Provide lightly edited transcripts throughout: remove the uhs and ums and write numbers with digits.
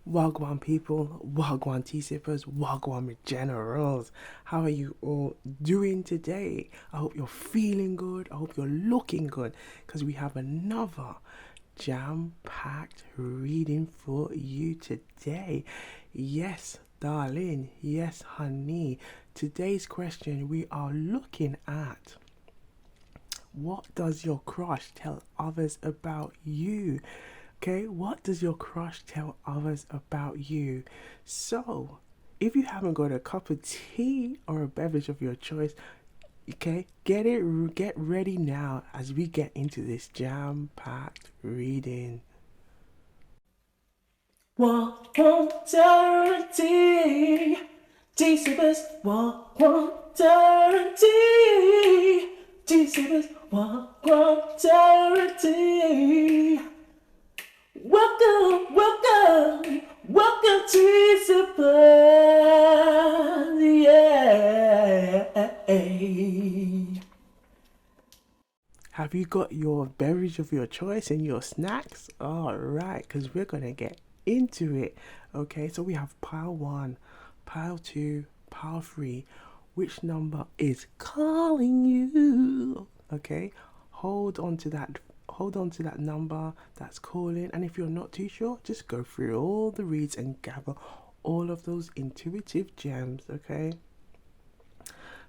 Wagwan people, Wagwan tea sippers, Wagwan generals. How are you all doing today? I hope you're feeling good. I hope you're looking good because we have another jam packed reading for you today. Yes, darling. Yes, honey. Today's question we are looking at, what does your crush tell others about you? Okay, what does your crush tell others about you? So, if you haven't got a cup of tea or a beverage of your choice, okay, get ready now as we get into this jam-packed reading. Guarantee, T-Sippers, guarantee, T-Sippers, guarantee. Welcome to Supply. Yeah. Have you got your beverage of your choice and your snacks? All right, because we're gonna get into it. Okay, so we have pile one, pile two, pile three. Which number is calling you? Okay, hold on to that hold on to that number that's calling, and if you're not too sure, just go through all the reads and gather all of those intuitive gems. Okay,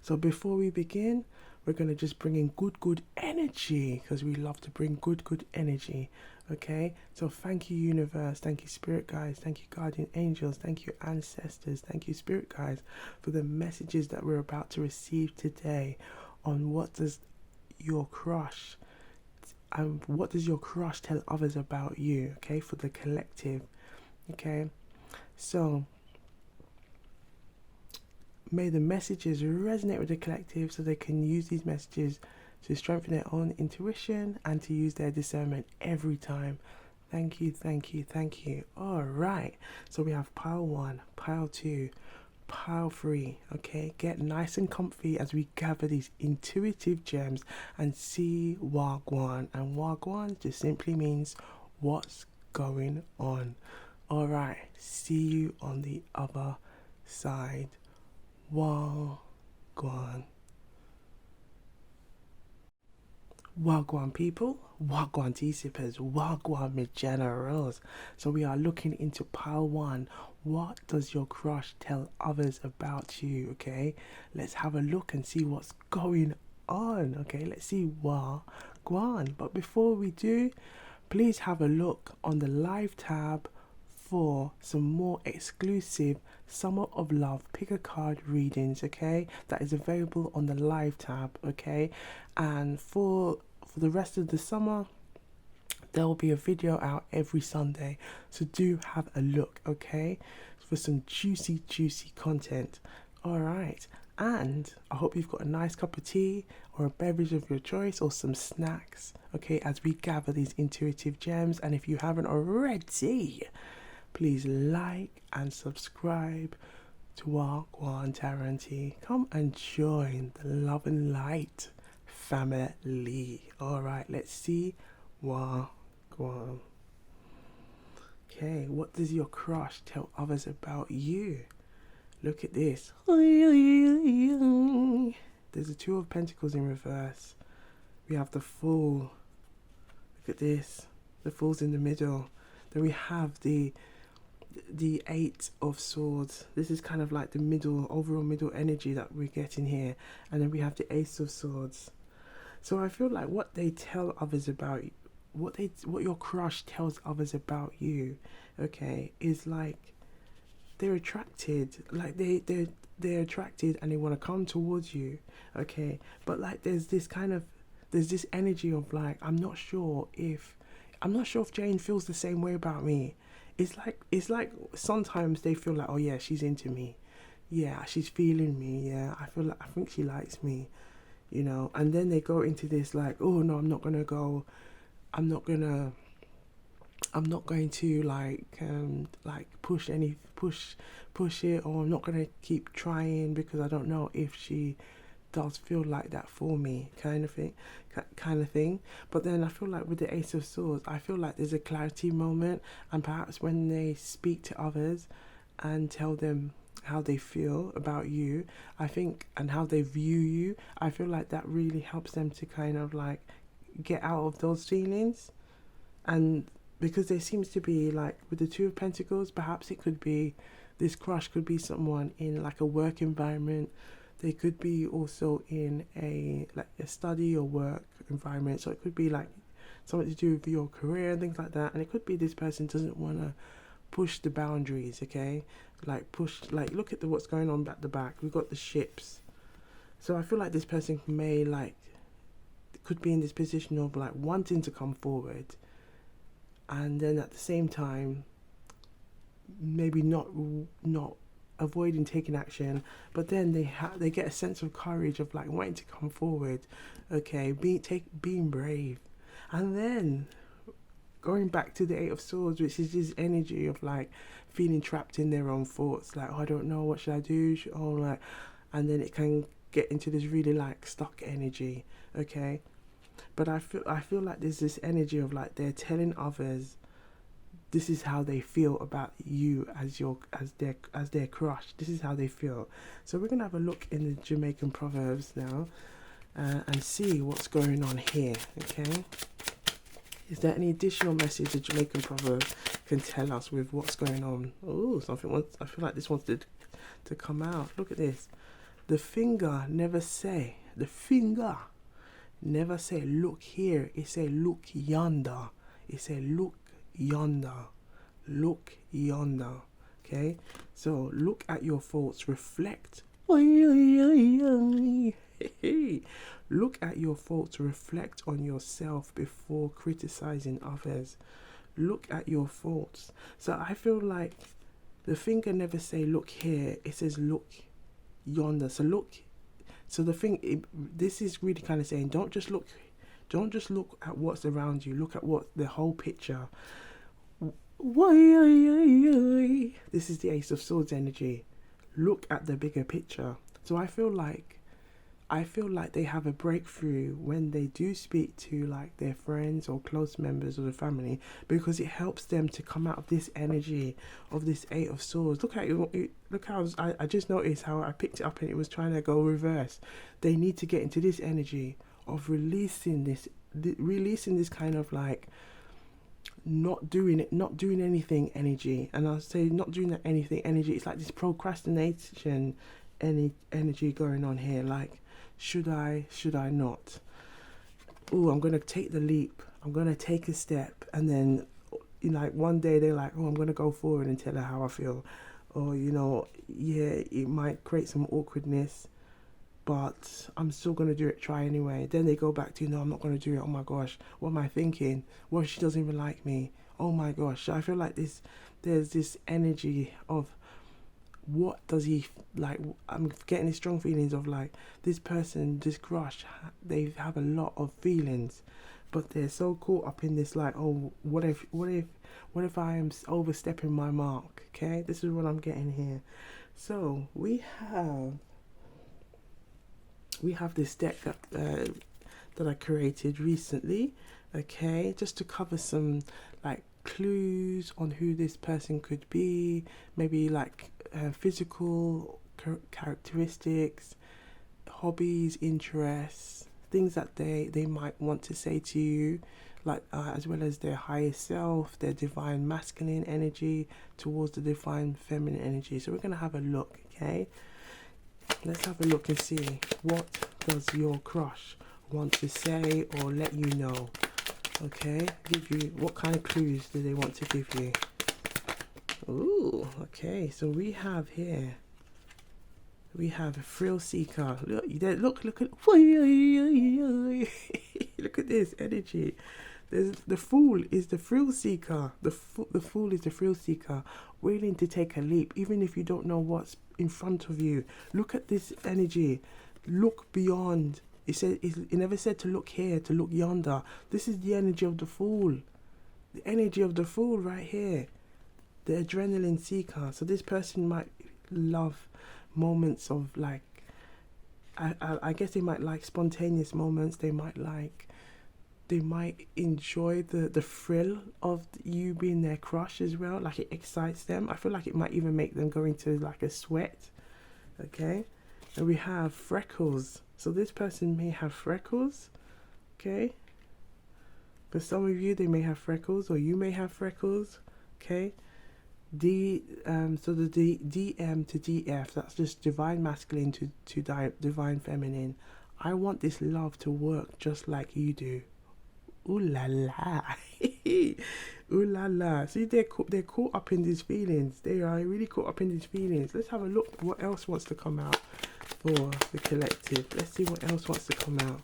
so before we begin, we're going to just bring in good energy because we love to bring good energy. Okay, so thank you universe, thank you spirit guides, thank you guardian angels, thank you ancestors, thank you spirit guides for the messages that we're about to receive today on what does your crush what does your crush tell others about you. Okay, for the collective. Okay, so may the messages resonate with the collective so they can use these messages to strengthen their own intuition and to use their discernment every time. Thank you, thank you, thank you. All right, so we have pile one, pile two, pile three. Okay, get nice and comfy as we gather these intuitive gems and see Wagwan. And Wagwan just simply means what's going on. All right, see you on the other side. Wagwan. Wagwan people, Wagwan tea sippers, Wagwan generals. So we are looking into pile one. What does your crush tell others about you? Okay, let's have a look and see what's going on. Okay, let's see Wagwan. But before we do, please have a look on the live tab for some more exclusive Summer of Love pick a card readings. Okay, that is available on the live tab. Okay, and for the rest of the summer, there will be a video out every Sunday, so do have a look. Okay, for some juicy content. All right, and I hope you've got a nice cup of tea or a beverage of your choice or some snacks, okay, as we gather these intuitive gems. And if you haven't already, please like and subscribe to our Guantaranti. Come and join the Love and Light family. All right, let's see Guan. Okay, what does your crush tell others about you? Look at this. There's a Two of Pentacles in reverse. We have the Fool. Look at this. The Fool's in the middle. Then we have the Eight of Swords. This is kind of like the overall middle energy that we're getting here. And then we have the Ace of Swords. So I feel like what they tell others about what your crush tells others about you, okay, is like they're attracted, like they're attracted and they want to come towards you, okay, but like there's this energy of like, I'm not sure if Jane feels the same way about me. It's like sometimes they feel like, oh yeah, she's into me, yeah, she's feeling me, yeah, I think she likes me, and then they go into this like, oh no, I'm not gonna go, I'm not gonna I'm not going to like push it, or I'm not gonna keep trying because I don't know if she does feel like that for me, kind of thing. But then I feel like with the Ace of Swords, I feel like there's a clarity moment, and perhaps when they speak to others and tell them how they feel about you, I think, and how they view you, I feel like that really helps them to kind of like get out of those feelings. And because there seems to be, like with the Two of Pentacles, perhaps it could be, this crush could be someone in like a work environment. They could be also in a like a study or work environment. So it could be like something to do with your career and things like that. And it could be this person doesn't want to push the boundaries, okay? Like push, like look at what's going on at the back. We've got the ships. So I feel like this person may like, could be in this position of like wanting to come forward, and then at the same time maybe not avoiding taking action, but then they get a sense of courage of like wanting to come forward, okay, being brave. And then going back to the Eight of Swords, which is this energy of like feeling trapped in their own thoughts, like, oh, I don't know, what should I do, like, and then it can get into this really like stuck energy, okay. But I feel like there's this energy of like they're telling others this is how they feel about you as their crush. This is how they feel. So we're gonna have a look in the Jamaican Proverbs now, and see what's going on here. Okay, is there any additional message the Jamaican Proverb can tell us with what's going on? Oh, I feel like this wants to come out. Look at this. The finger never say. Look here. It say look yonder. It say look yonder. Look yonder. Okay, so look at your thoughts, reflect. Look at your thoughts, reflect on yourself before criticizing others. Look at your thoughts. So I feel like the finger never say look here, it says look yonder. So the thing, this is really kind of saying, don't just look at what's around you, look at what the whole picture. This is the Ace of Swords energy. Look at the bigger picture. So I feel like they have a breakthrough when they do speak to like their friends or close members of the family, because it helps them to come out of this energy of this Eight of Swords. Look how I just noticed how I picked it up and it was trying to go reverse. They need to get into this energy of releasing this kind of like not doing anything energy. And I'll say not doing that anything energy, it's like this procrastination energy going on here, like should I not, oh, I'm gonna take the leap, I'm gonna take a step, and then like one day they're like, oh, I'm gonna go forward and tell her how I feel, or yeah, it might create some awkwardness, but I'm still going to try anyway. Then they go back to, no, I'm not going to do it. Oh my gosh, what am I thinking? What if she doesn't even like me? Oh my gosh. I feel like there's this energy of, what does he like? I'm getting these strong feelings of like, this person, this crush, they have a lot of feelings, but they're so caught up in this like, oh, what if I am overstepping my mark? Okay, this is what I'm getting here. So we have this deck that I created recently, okay, just to cover some like clues on who this person could be, maybe like physical characteristics, hobbies, interests, things that they might want to say to you, like as well as their higher self, their divine masculine energy towards the divine feminine energy. So we're going to have a look, okay? Let's have a look and see, what does your crush want to say or let you know? Okay, give you, what kind of clues do they want to give you? Ooh, okay, so we have here, we have a thrill seeker. Look at look at this energy. The Fool is the thrill seeker. The Fool is the thrill seeker, willing to take a leap, even if you don't know what's in front of you. Look at this energy. Look beyond. It never said to look here, to look yonder. This is the energy of the Fool. The energy of the Fool right here. The adrenaline seeker. So this person might love moments of like I guess they might like spontaneous moments. They might enjoy the thrill of you being their crush as well. Like it excites them. I feel like it might even make them go into like a sweat. Okay, and we have freckles. So this person may have freckles. Okay, for some of you they may have freckles, or you may have freckles. Okay, so the DM to DF, that's just divine masculine to divine feminine. I want this love to work just like you do. Ooh la la. Ooh la la. See, they're caught up in these feelings. They are really caught up in these feelings. Let's have a look what else wants to come out for the collective. Let's see what else wants to come out.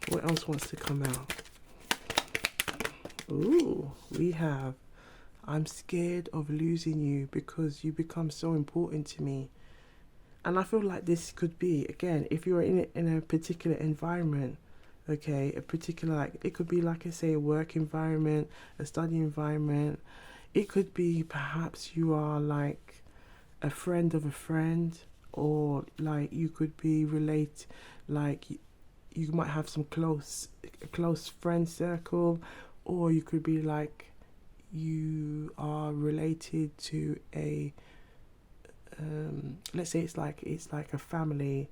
What else wants to come out? Ooh, we have, I'm scared of losing you because you become so important to me. And I feel like this could be, again, if you're in a particular environment, okay, a particular, like, it could be, like I say, a work environment, a study environment. It could be perhaps you are like a friend of a friend, or like you could be like you might have a close friend circle, or you could be like you are related to a let's say it's like a family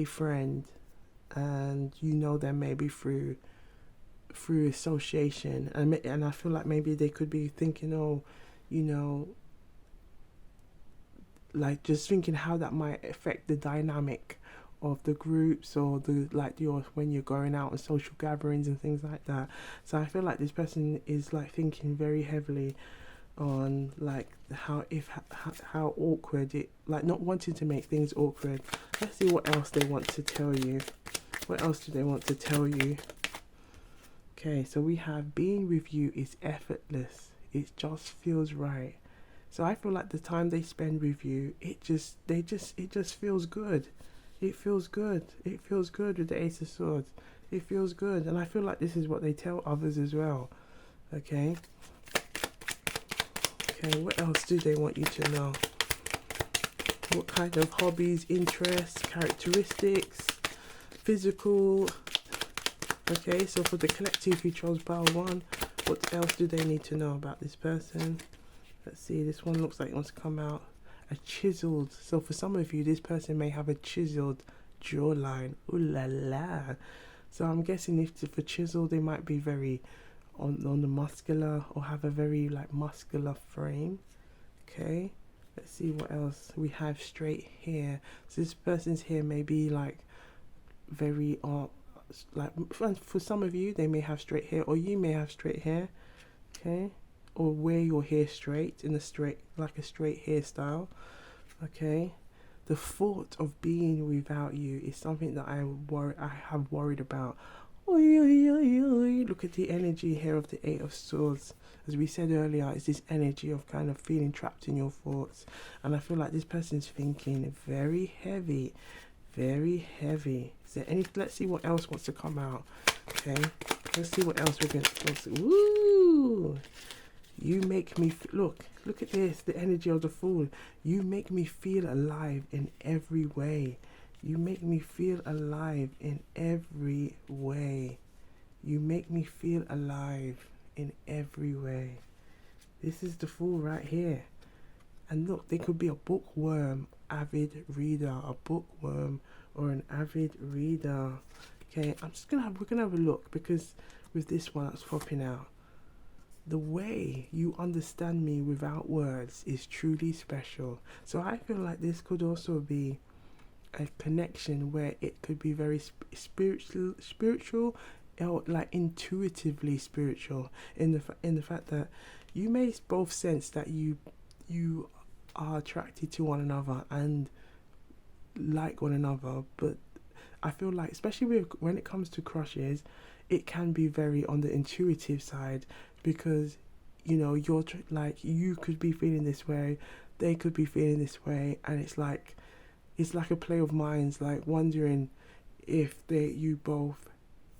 friend, and you know them maybe through association, and I feel like maybe they could be thinking, oh, you know, like just thinking how that might affect the dynamic of the groups, or the like your when you're going out on social gatherings and things like that. So I feel like this person is like thinking very heavily on like how awkward it, like not wanting to make things awkward. Let's see what else they want to tell you. What else do they want to tell you? Okay, so we have, being with you is effortless. It just feels right. So I feel like the time they spend with you, it just feels good. It feels good. It feels good with the Ace of Swords. It feels good. And I feel like this is what they tell others as well. Okay. Okay, what else do they want you to know? What kind of hobbies, interests, characteristics, physical. Okay, so for the collective who chose pile 1, what else do they need to know about this person? Let's see, this one looks like it wants to come out. A chiseled. So for some of you, this person may have a chiseled jawline. Ooh la la. So I'm guessing if for chiseled, they might be very on the muscular, or have a very like muscular frame. Okay, let's see what else we have. Straight hair. So this person's hair may be like very like for some of you, they may have straight hair, or you may have straight hair. Okay, or wear your hair straight in a straight hairstyle. Okay, the thought of being without you is something that I have worried about. Oy, oy, oy, oy. Look at the energy here of the 8 of Swords. As we said earlier, it's this energy of kind of feeling trapped in your thoughts, and I feel like this person's thinking very heavy. Very heavy. Is there any? Let's see what else wants to come out. Okay, let's see what else we're going to. Woo! You make me look at this. The energy of the Fool. You make me feel alive in every way. You make me feel alive in every way. You make me feel alive in every way. This is the Fool right here. And look, they could be a bookworm, avid reader, a bookworm or an avid reader. Okay, we're gonna have a look, because with this one that's popping out, the way you understand me without words is truly special. So I feel like this could also be a connection where it could be very spiritual, or like intuitively spiritual, in the fact that you may both sense that you are attracted to one another and like one another, but I feel like, especially when it comes to crushes, it can be very on the intuitive side, because you know you're like, you could be feeling this way, they could be feeling this way, and it's like a play of minds, like wondering if you both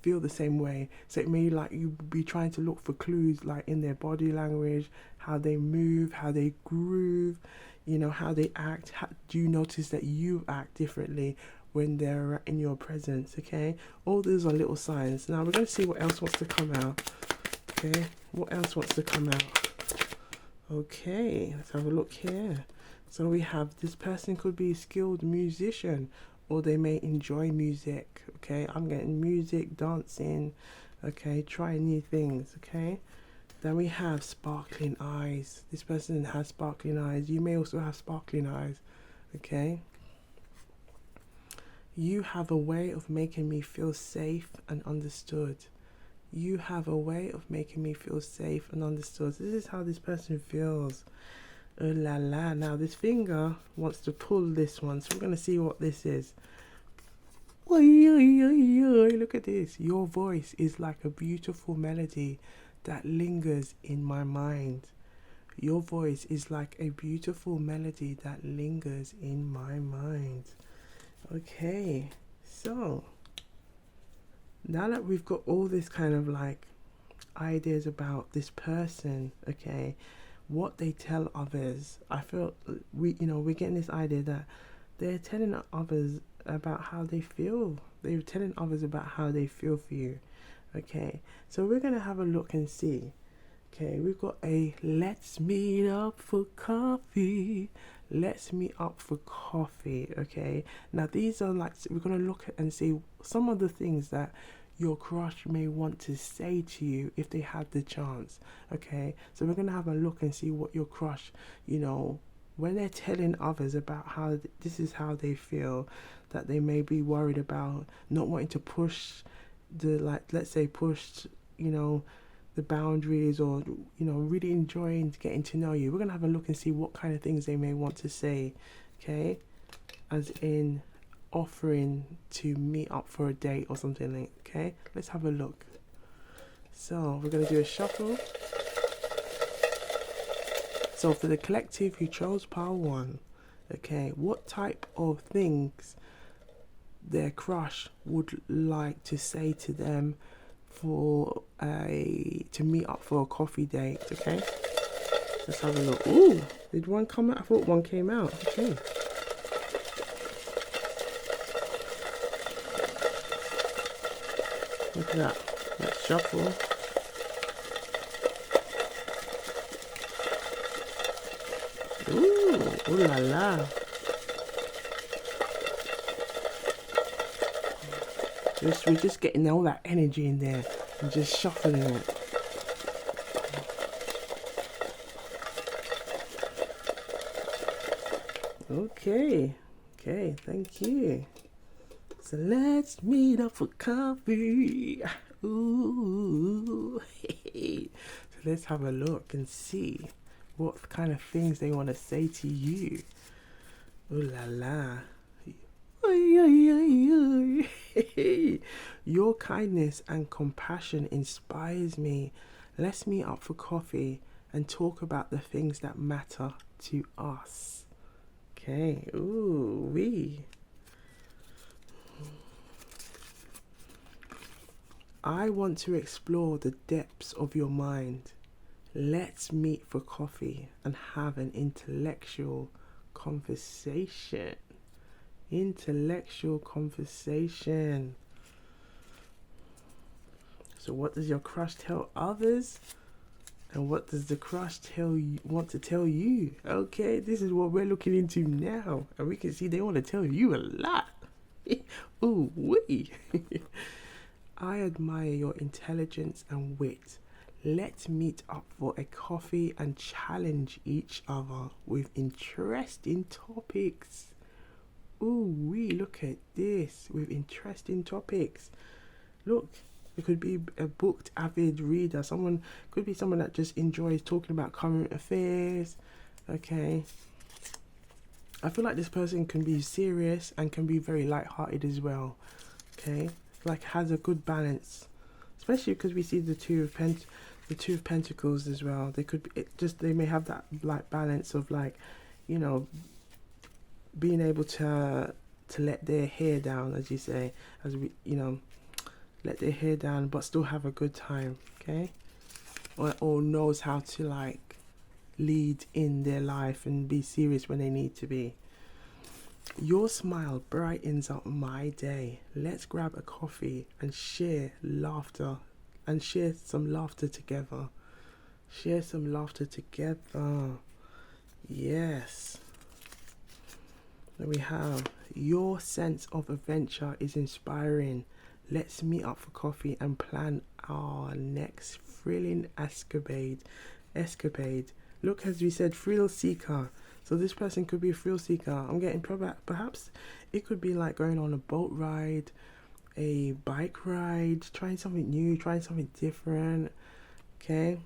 feel the same way. So it may like you be trying to look for clues like in their body language, how they move, how they groove, you know, how they act. Do you notice that you act differently when they're in your presence? Okay, all those are little signs. Now we're going to see what else wants to come out. Okay, what else wants to come out? Okay, let's have a look here. So we have this person could be a skilled musician, or they may enjoy music. Okay, I'm getting music, dancing, okay, trying new things. Okay, then we have sparkling eyes. This person has sparkling eyes. You may also have sparkling eyes. Okay, you have a way of making me feel safe and understood. You have a way of making me feel safe and understood. This is how this person feels. Oh la la. Now this finger wants to pull this one, so we're going to see what this is. Oy, oy, oy, oy. Look at this. Your voice is like a beautiful melody that lingers in my mind. Your voice is like a beautiful melody that lingers in my mind. Okay, so now that we've got all this kind of like ideas about this person, okay, what they tell others, I feel we're getting this idea that they're telling others about how they feel. They're telling others about how they feel for you. Okay, so we're gonna have a look and see. Okay, we've got a let's meet up for coffee. Let's meet up for coffee. Okay, now these are like, we're gonna look at and see some of the things that your crush may want to say to you if they had the chance. Okay, so we're gonna have a look and see what your crush, when they're telling others about how this is how they feel, that they may be worried about not wanting to push let's say the boundaries, or really enjoying getting to know you. We're gonna have a look and see what kind of things they may want to say. Okay, as in offering to meet up for a date or something like. Okay, let's have a look. So we're gonna do a shuffle. So for the collective who chose pile 1, okay, what type of things their crush would like to say to them to meet up for a coffee date? Okay, let's have a look. Ooh, did one come out? I thought one came out. Okay, look at that. Let's shuffle. Ooh, ooh la la. We're just getting all that energy in there and just shuffling it. Okay, thank you. So let's meet up for coffee. Ooh. So let's have a look and see what kind of things they want to say to you. Ooh la la. Your kindness and compassion inspires me. Let's meet up for coffee and talk about the things that matter to us. Okay, ooh wee. I want to explore the depths of your mind. Let's meet for coffee and have an intellectual conversation. Intellectual conversation. So what does your crush tell others? And what does the crush want to tell you? Okay, this is what we're looking into now. And we can see they want to tell you a lot. Ooh, wee. I admire your intelligence and wit. Let's meet up for a coffee and challenge each other with interesting topics. Ooh, we look at this with interesting topics. Look, it could be a booked avid reader. Could be someone that just enjoys talking about current affairs. Okay. I feel like this person can be serious and can be very light-hearted as well. Okay, like has a good balance, especially because we see the two of Pentacles as well. They could be, they may have that like balance of like, being able to let their hair down, as you say, as we let their hair down but still have a good time, okay? Or knows how to like lead in their life and be serious when they need to be. Your smile brightens up my day. Let's grab a coffee and share laughter and share some laughter together. Share some laughter together. Yes. Then we have your sense of adventure is inspiring. Let's meet up for coffee and plan our next thrilling escapade. Look, as we said, thrill seeker. So this person could be a thrill seeker. I'm getting perhaps it could be like going on a boat ride, a bike ride, trying something new, trying something different. Okay.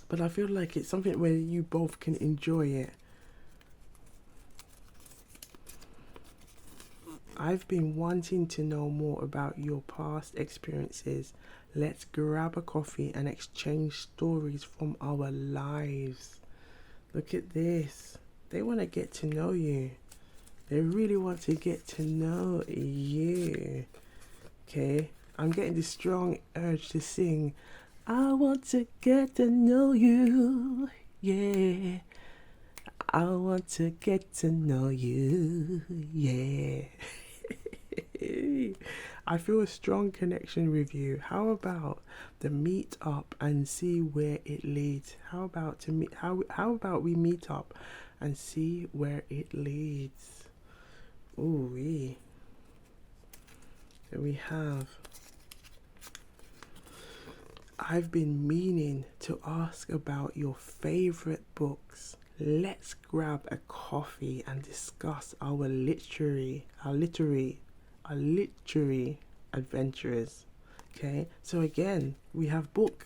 But I feel like it's something where you both can enjoy it. I've been wanting to know more about your past experiences. Let's grab a coffee and exchange stories from our lives. Look at this. They want to get to know you. They really want to get to know you. Okay. I'm getting this strong urge to sing. I want to get to know you. Yeah. I want to get to know you. Yeah. I feel a strong connection with you. How about the meet up and see where it leads? How about we meet up and see where it leads? Ooh wee. Here we have, I've been meaning to ask about your favorite books. Let's grab a coffee and discuss our literary adventures. Okay, so again, we have book.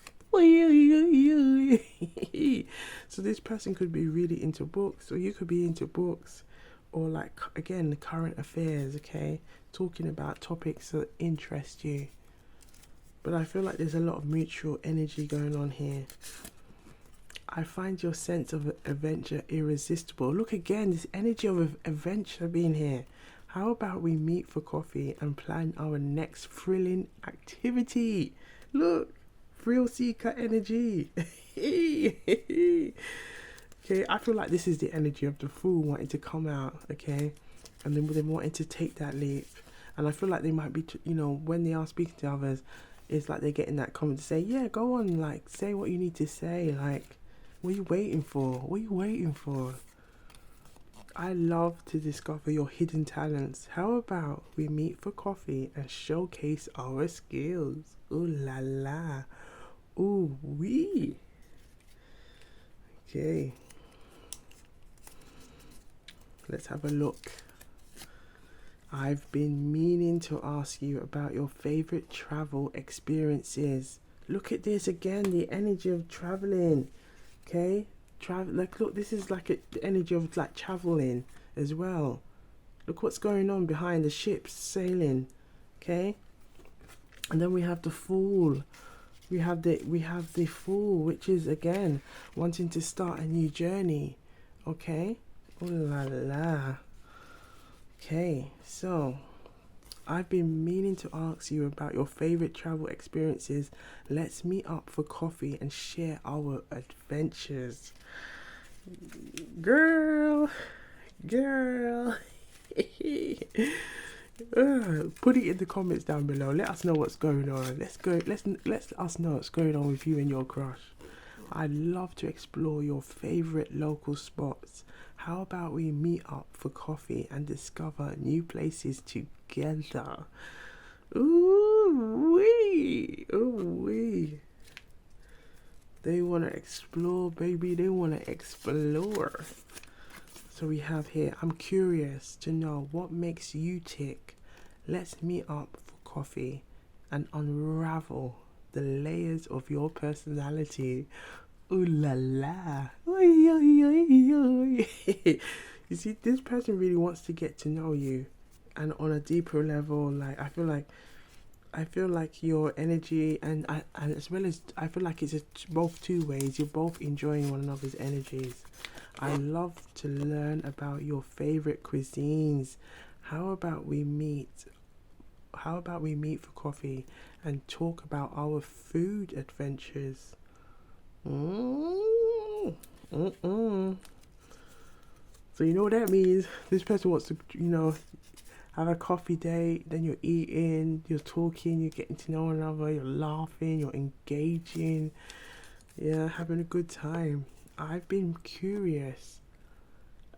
So this person could be really into books, or you could be into books, or like, again, the current affairs. Okay, talking about topics that interest you. But I feel like there's a lot of mutual energy going on here. I find your sense of adventure irresistible. Look again, this energy of adventure being here. How about we meet for coffee and plan our next thrilling activity? Look, thrill seeker energy. Okay, I feel like this is the energy of the fool wanting to come out, okay? And then them wanting to take that leap. And I feel like they might be, when they are speaking to others, it's like they're getting that comment to say, yeah, go on, like, say what you need to say. Like, what are you waiting for? What are you waiting for? I love to discover your hidden talents. How about we meet for coffee and showcase our skills? Ooh la la. Ooh wee. Okay. Let's have a look. I've been meaning to ask you about your favorite travel experiences. Look at this again, the energy of traveling. Okay? Like, look, this is like the energy of like traveling as well. Look what's going on behind the ships sailing. Okay? And then we have the fool. We have the fool, which is again wanting to start a new journey. Okay? Oh la la. Okay, so I've been meaning to ask you about your favorite travel experiences. Let's meet up for coffee and share our adventures. Girl. Put it in the comments down below. Let us know what's going on. Let us know what's going on with you and your crush. I'd love to explore your favorite local spots. How about we meet up for coffee and discover new places together? Ooh wee. Ooh wee. They want to explore, baby. They want to explore. So we have here, I'm curious to know what makes you tick. Let's meet up for coffee and unravel the layers of your personality. Ooh la la. You see, this person really wants to get to know you, and on a deeper level. Like, I feel like your energy and as well as I feel like it's both two ways. You're both enjoying one another's energies. I love to learn about your favorite cuisines. How about we meet how about we meet for coffee and talk about our food adventures? Mm. Mm-mm. So you know what that means? This person wants to, have a coffee date, then you're eating, you're talking, you're getting to know one another, you're laughing, you're engaging, yeah, having a good time. I've been curious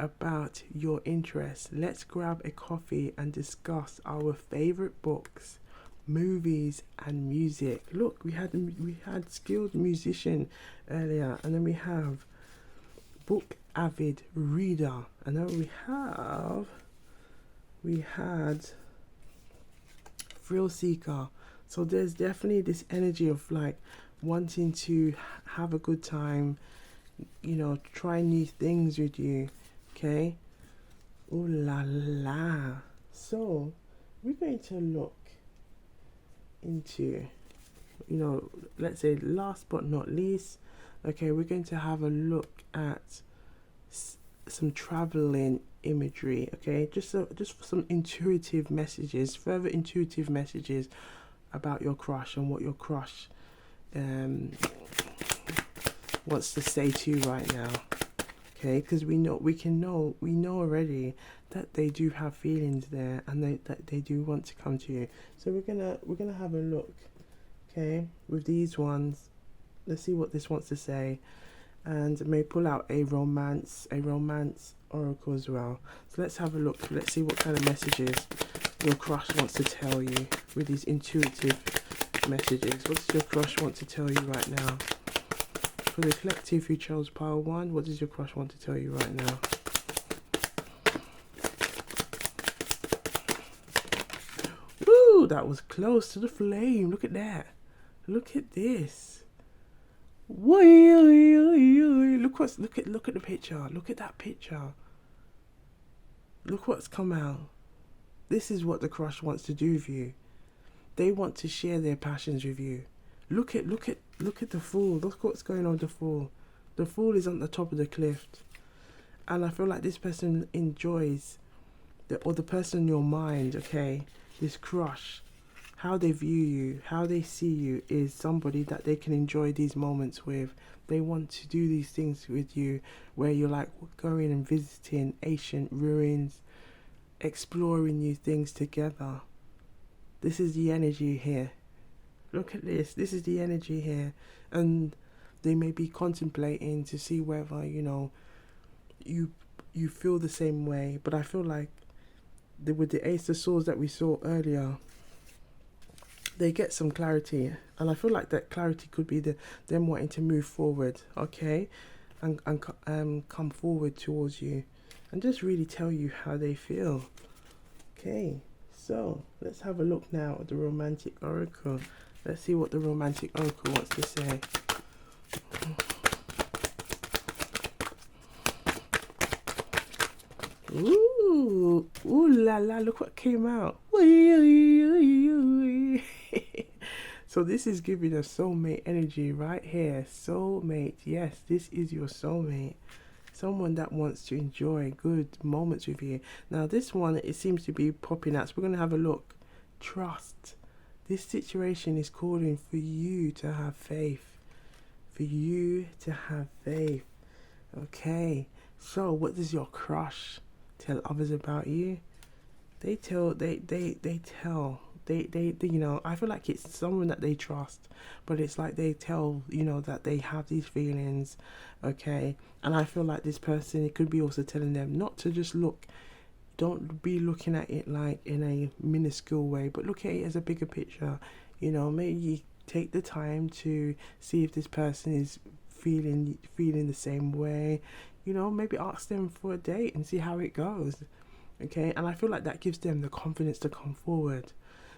about your interests. Let's grab a coffee and discuss our favorite books, movies, and music. Look, we had skilled musician earlier, and then we have book avid reader, and then we had thrill seeker. So there's definitely this energy of like wanting to have a good time, try new things with you. Okay. Ooh la la. So we're going to look into, let's say last but not least, okay, we're going to have a look at some traveling imagery, okay, just some intuitive messages, further intuitive messages about your crush and what your crush wants to say to you right now. Okay, because we know already that they do have feelings there, and that they do want to come to you. So we're gonna have a look, okay, with these ones. Let's see what this wants to say, and may pull out a romance oracle as well. So let's have a look. Let's see what kind of messages your crush wants to tell you with these intuitive messages. What does your crush want to tell you right now? For the collective who chose pile 1, what does your crush want to tell you right now? Woo, that was close to the flame. Look at that. Look at this. Look at the picture. Look at that picture. Look what's come out. This is what the crush wants to do with you. They want to share their passions with you. Look at the Fool. Look what's going on with the Fool. The Fool is on the top of the cliff, and I feel like this person enjoys the person in your mind. Okay, this crush, how they view you, how they see you, is somebody that they can enjoy these moments with. They want to do these things with you, where you're like going and visiting ancient ruins, exploring new things together. This is the energy here. Look at this. This is the energy here. And they may be contemplating to see whether, you feel the same way. But I feel like with the Ace of Swords that we saw earlier, they get some clarity. And I feel like that clarity could be them wanting to move forward, okay? And come forward towards you. And just really tell you how they feel. Okay. So, let's have a look now at the Romantic Oracle. Let's see what the Romantic Oracle wants to say. Ooh la la, look what came out. So this is giving us soulmate energy right here. Soulmate, yes, this is your soulmate. Someone that wants to enjoy good moments with you. Now this one, it seems to be popping out, so we're going to have a look. Trust. This situation is calling for you to have faith. For you to have faith. Okay. So what does your crush tell others about you? They tell, I feel like it's someone that they trust, but it's like they tell, that they have these feelings, okay? And I feel like this person, it could be also telling them not to just don't be looking at it like in a minuscule way, but look at it as a bigger picture. Maybe you take the time to see if this person is feeling the same way. Maybe ask them for a date and see how it goes. Okay, and I feel like that gives them the confidence to come forward.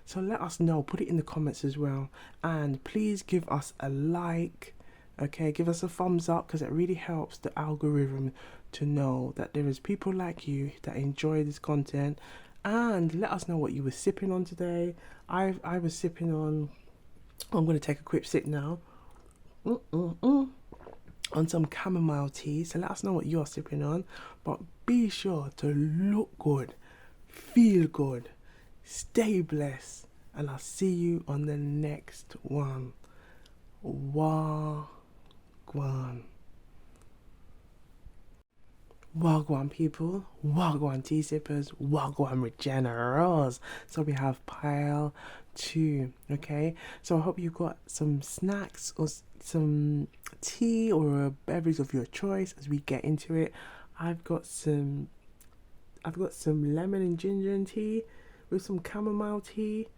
So let us know, put it in the comments as well, and please give us a like. Okay, give us a thumbs up, because it really helps the algorithm to know that there is people like you that enjoy this content. And let us know what you were sipping on today. I was sipping on, I'm going to take a quick sip now, on some chamomile tea. So let us know what you're sipping on, but be sure to look good, feel good, stay blessed, and I'll see you on the next one. Wagwan. Wagwan people, Wagwan tea sippers, Wagwan regenerals. So we have pile two, okay? So I hope you got some snacks or some tea or a beverage of your choice as we get into it. I've got some lemon and ginger and tea with some chamomile tea,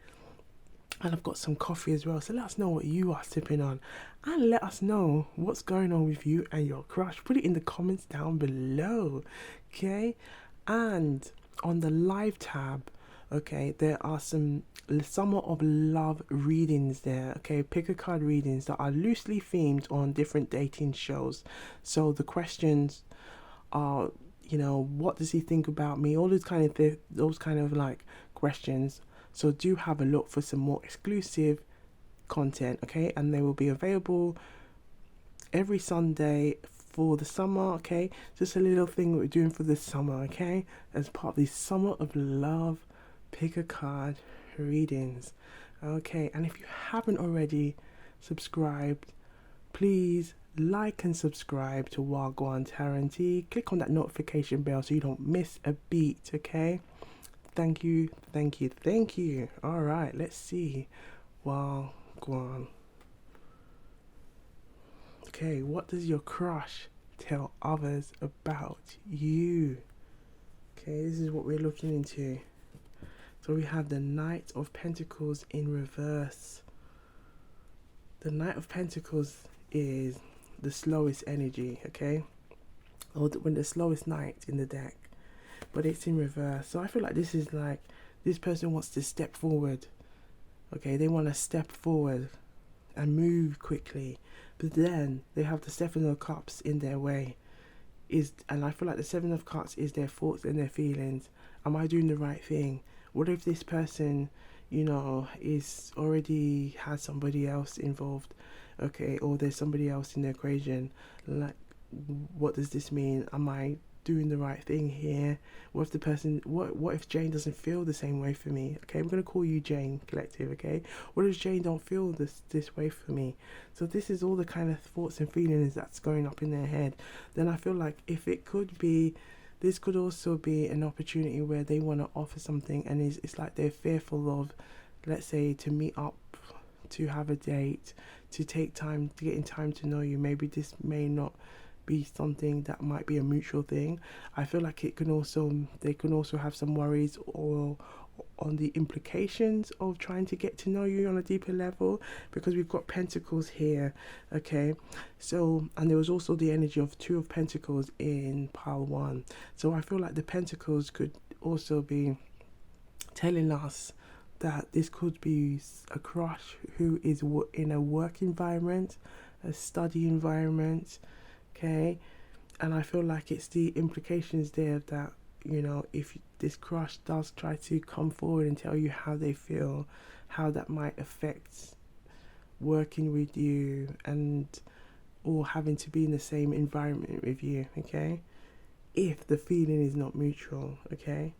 and I've got some coffee as well. So let us know what you are sipping on, and let us know what's going on with you and your crush. Put it in the comments down below, okay? And on the live tab, okay, there are some Summer of Love readings there, okay? Pick a card readings that are loosely themed on different dating shows. So the questions are, what does he think about me? All those kind of like questions. So do have a look for some more exclusive content, okay? And they will be available every Sunday for the summer, okay? Just a little thing that we're doing for the summer, okay? As part of the Summer of Love pick a card readings, okay? And if you haven't already subscribed, please like and subscribe to Wagwan Tarot. Click on that notification bell so you don't miss a beat, okay? Thank you. All right, let's see. Wagwan. Okay, what does your crush tell others about you? Okay, this is what we're looking into. So we have the Knight of Pentacles in reverse. The Knight of Pentacles is the slowest energy, okay? Or when the slowest knight in the deck. But it's in reverse. So I feel like this is like, this person wants to step forward. Okay, they want to step forward and move quickly. But then they have the Seven of Cups in their way. And I feel like the Seven of Cups is their thoughts and their feelings. Am I doing the right thing? What if this person, is already has somebody else involved? Okay, or there's somebody else in the equation. Like, what does this mean? Am I doing the right thing here? What if the person, what if Jane doesn't feel the same way for me? Okay, we're gonna call you Jane Collective, okay? What if Jane don't feel this way for me? So this is all the kind of thoughts and feelings that's going up in their head. Then I feel like if it could be, this could also be an opportunity where they want to offer something, and it's like they're fearful of, let's say, to meet up, to have a date, to take time, to get in time to know you. Maybe this may not be something that might be a mutual thing. I feel like they can also have some worries or on the implications of trying to get to know you on a deeper level, because we've got Pentacles here, okay? So, and there was also the energy of Two of Pentacles in pile one. So I feel like the Pentacles could also be telling us that this could be a crush who is in a work environment, a study environment, okay? And I feel like it's the implications there that, if this crush does try to come forward and tell you how they feel, how that might affect working with you and or having to be in the same environment with you, okay? If the feeling is not mutual, okay?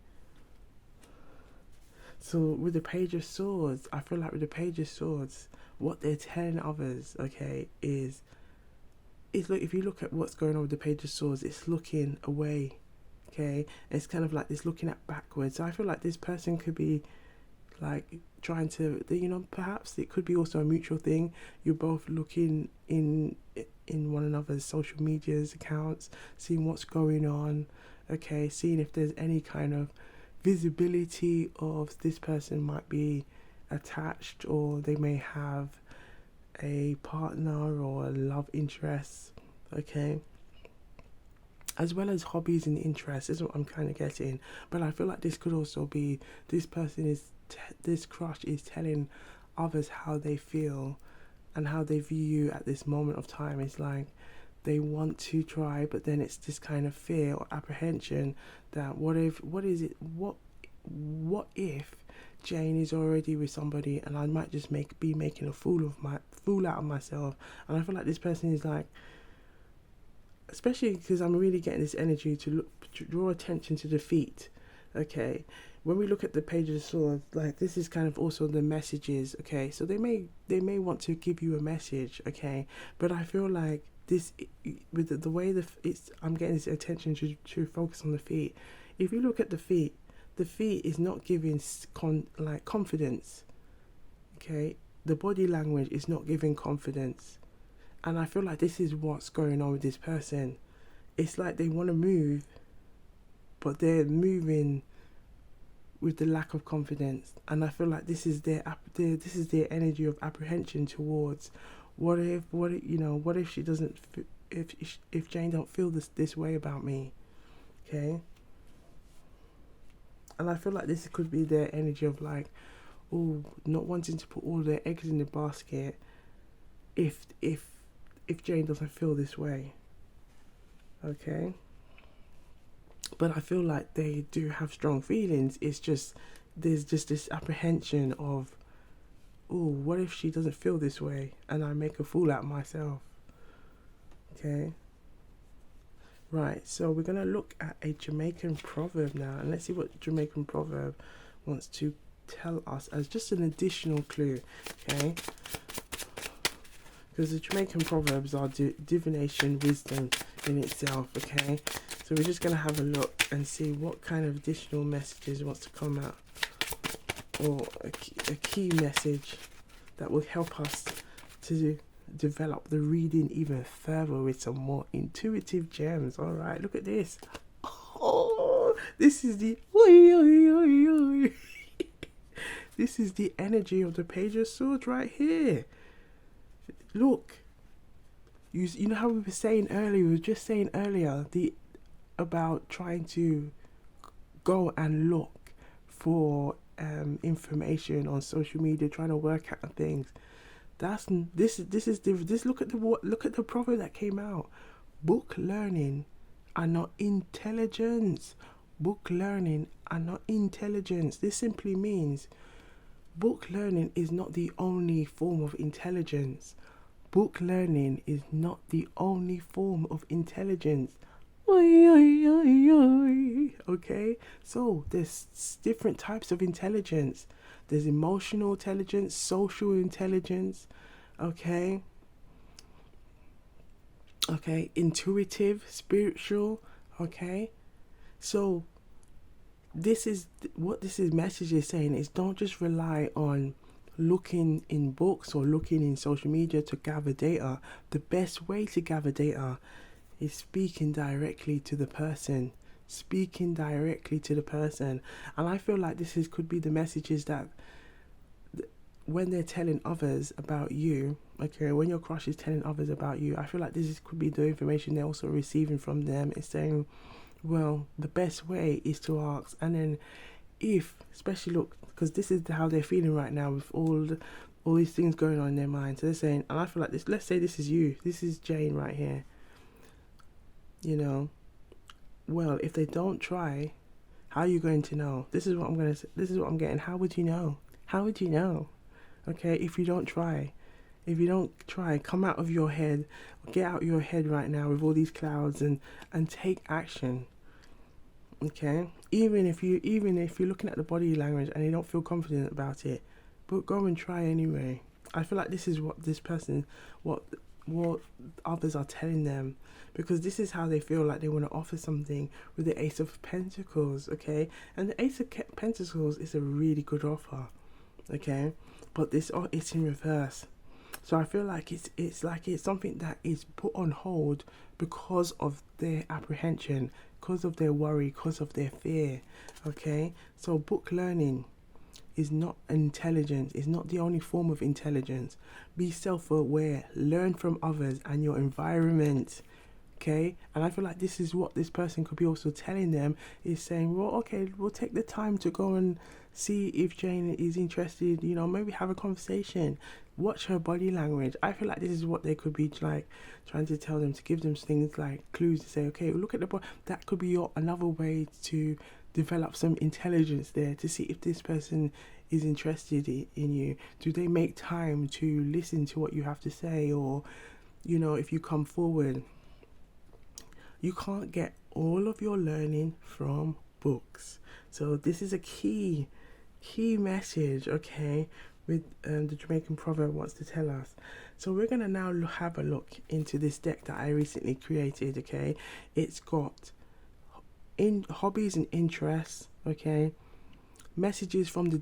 So with the Page of Swords, I feel like with the Page of Swords, what they're telling others, okay, is look, if you look at what's going on with the Page of Swords, it's looking away, okay? It's kind of like this looking at backwards. So I feel like this person could be like trying to, perhaps it could be also a mutual thing. You're both looking in one another's social medias accounts, seeing what's going on, okay? Seeing if there's any kind of visibility of this person might be attached, or they may have a partner or a love interest, okay? As well as hobbies and interests is what I'm kind of getting. But I feel like this could also be, this crush is telling others how they feel and how they view you at this moment of time. It's like they want to try, but then it's this kind of fear or apprehension that what if Jane is already with somebody and I might just be making a fool out of myself. And I feel like this person is like, especially because I'm really getting this energy to draw attention to the feet, okay? when we look at the Page of Swords, like this is kind of also the messages, okay? So they may want to give you a message, okay? But I feel like this, with the way it's, I'm getting this attention to focus on the feet. If you look at the feet is not giving like confidence, okay? The body language is not giving confidence, and I feel like this is what's going on with this person. It's like they want to move, but they're moving with the lack of confidence, and I feel like this is their energy of apprehension towards what if she doesn't, if Jane don't feel this way about me, okay? And I feel like this could be their energy of like, oh, not wanting to put all their eggs in the basket if Jane doesn't feel this way, okay? But I feel like they do have strong feelings. It's just, there's just this apprehension of, oh, what if she doesn't feel this way and I make a fool out of myself, okay? Right, so we're going to look at a Jamaican proverb now, and let's see what Jamaican proverb wants to tell us as just an additional clue, okay? Because the Jamaican proverbs are divination, wisdom in itself, okay? So we're just going to have a look and see what kind of additional messages wants to come out, or a key message that will help us to develop the reading even further with some more intuitive gems. All right, look at this. Oh, this is the this is the energy of the Page of Swords right here. Look, you know how we were saying earlier, we were just saying earlier about trying to go and look for information on social media, trying to work out things. Look at the proverb that came out. Book learning and not intelligence. Book learning and not intelligence. This simply means book learning is not the only form of intelligence. Book learning is not the only form of intelligence. Okay, so there's different types of intelligence. There's emotional intelligence, social intelligence, okay, intuitive, spiritual, okay. So this is what this message is saying, is don't just rely on looking in books or looking in social media to gather data. The best way to gather data is speaking directly to the person. And I feel like could be the messages that when they're telling others about you, okay, when your crush is telling others about you, I feel like could be the information they're also receiving from them. It's saying, well, the best way is to ask. And then especially look, because this is how they're feeling right now with all these things going on in their mind. So they're saying, and I feel like let's say this is you, this is Jane right here. You know, well, if they don't try, how are you going to know? This is what I'm getting. How would you know? Okay, if you don't try, come out of your head, get out of your head right now with all these clouds and take action. Okay, even if you're looking at the body language and you don't feel confident about it, but go and try anyway. I feel like this is what this person, what others are telling them, because this is how they feel like they want to offer something with the Ace of Pentacles, okay? And the Ace of Pentacles is a really good offer, okay? But it's in reverse. So I feel like it's something that is put on hold because of their apprehension, because of their worry, because of their fear, okay? So book learning is not intelligence, is not the only form of intelligence. Be self-aware, learn from others and your environment, okay? And I feel like this is what this person could be also telling them, is saying, well, okay, we'll take the time to go and see if Jane is interested, you know, maybe have a conversation, watch her body language. I feel like this is what they could be like trying to tell them, to give them things like clues to say, okay, look at the body. That could be another way to develop some intelligence there, to see if this person is interested in you. Do they make time to listen to what you have to say? Or, you know, if you come forward, you can't get all of your learning from books. So this is a key message, okay, with the Jamaican proverb wants to tell us. So we're going to now have a look into this deck that I recently created, okay. It's got hobbies and interests, okay, messages from the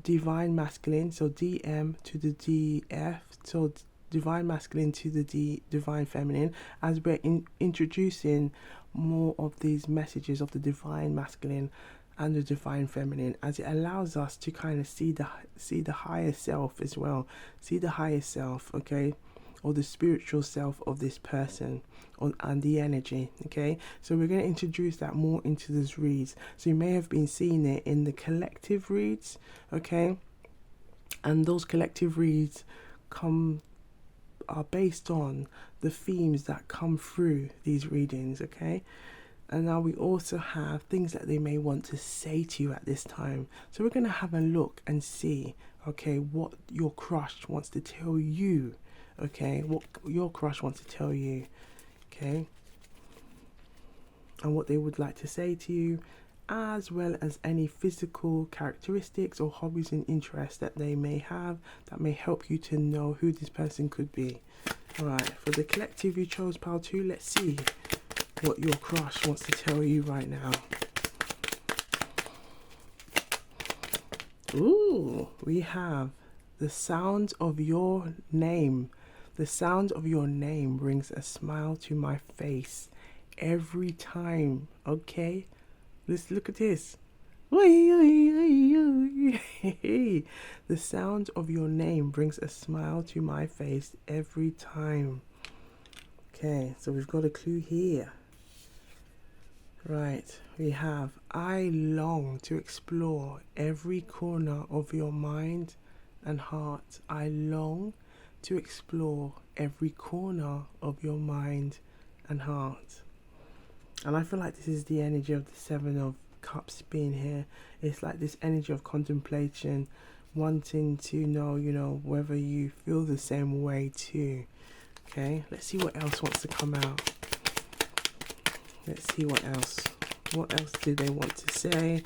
divine masculine, so DM to the DF, so divine masculine to the divine feminine, as we're introducing more of these messages of the divine masculine and the divine feminine, as it allows us to kind of see the higher self as well, see the higher self, okay, or the spiritual self of this person, and the energy, okay. So we're going to introduce that more into this reads. So you may have been seeing it in the collective reads, okay, and those collective reads are based on the themes that come through these readings, okay. And now we also have things that they may want to say to you at this time. So we're going to have a look and see, okay, what your crush wants to tell you, okay, what your crush wants to tell you, okay, and what they would like to say to you, as well as any physical characteristics or hobbies and interests that they may have that may help you to know who this person could be. All right, for the collective you chose pile 2, let's see what your crush wants to tell you right now. Ooh, we have the sound of your name. The sound of your name brings a smile to my face every time, okay? Let's look at this. The sound of your name brings a smile to my face every time. Okay, so we've got a clue here. Right, we have, I long to explore every corner of your mind and heart. I long to explore every corner of your mind and heart. And I feel like this is the energy of the 7 of Cups being here. It's like this energy of contemplation, wanting to know, whether you feel the same way too. Okay, let's see what else wants to come out. Let's see what else. What else do they want to say?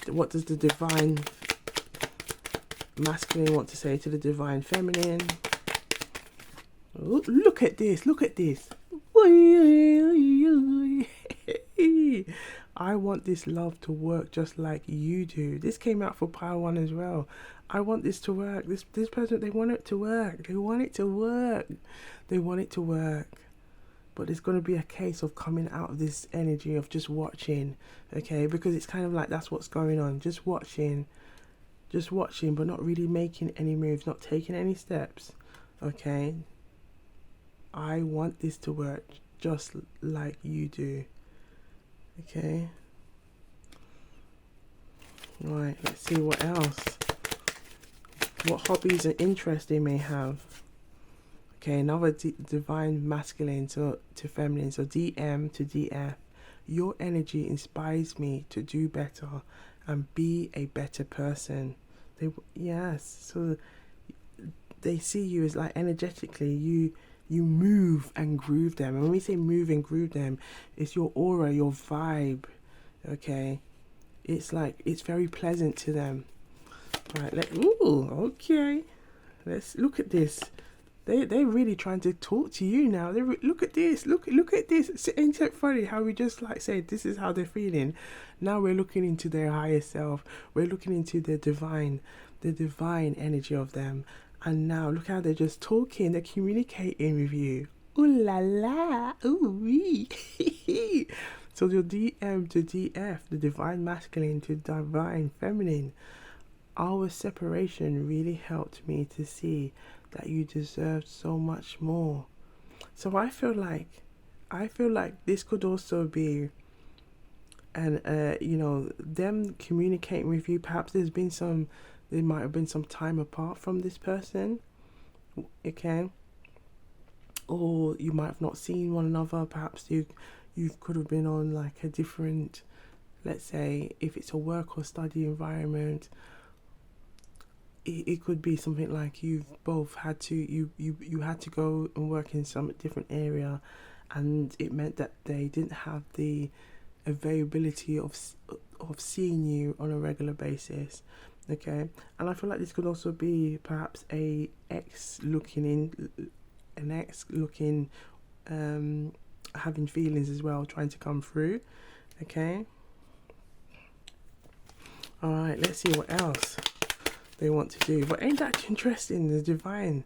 What does the divine masculine want to say to the divine feminine? Ooh, look at this. Look at this. I want this love to work just like you do. This came out for pile 1 as well. I want this to work. This person, they want it to work. They want it to work. They want it to work. But it's going to be a case of coming out of this energy of just watching, okay? Because it's kind of like that's what's going on. Just watching, but not really making any moves, not taking any steps, okay? I want this to work just like you do, okay? Right, let's see what else. What hobbies and interests they may have. Okay, another divine masculine to feminine, so DM to DF. Your energy inspires me to do better and be a better person. So they see you as like energetically, you move and groove them. And when we say move and groove them, it's your aura, your vibe, okay? It's like, it's very pleasant to them. Right, okay. Let's look at this. They're really trying to talk to you now. Look at this. Look at this. Ain't it funny how we just like said this is how they're feeling? Now we're looking into their higher self. We're looking into the divine energy of them. And now look how they're just talking. They're communicating with you. Ooh la la. Ooh wee. So your DM to DF, the divine masculine to divine feminine. Our separation really helped me to see that you deserve so much more. So I feel like this could also be them communicating with you. Perhaps there might have been some time apart from this person, okay? Or you might have not seen one another. Perhaps you could have been on like a different, let's say if it's a work or study environment, it could be something like you've both had to you had to go and work in some different area, and it meant that they didn't have the availability of seeing you on a regular basis. Okay, and I feel like this could also be perhaps an ex looking, having feelings as well, trying to come through. Okay, all right, let's see what else they want to do. But ain't that interesting? The divine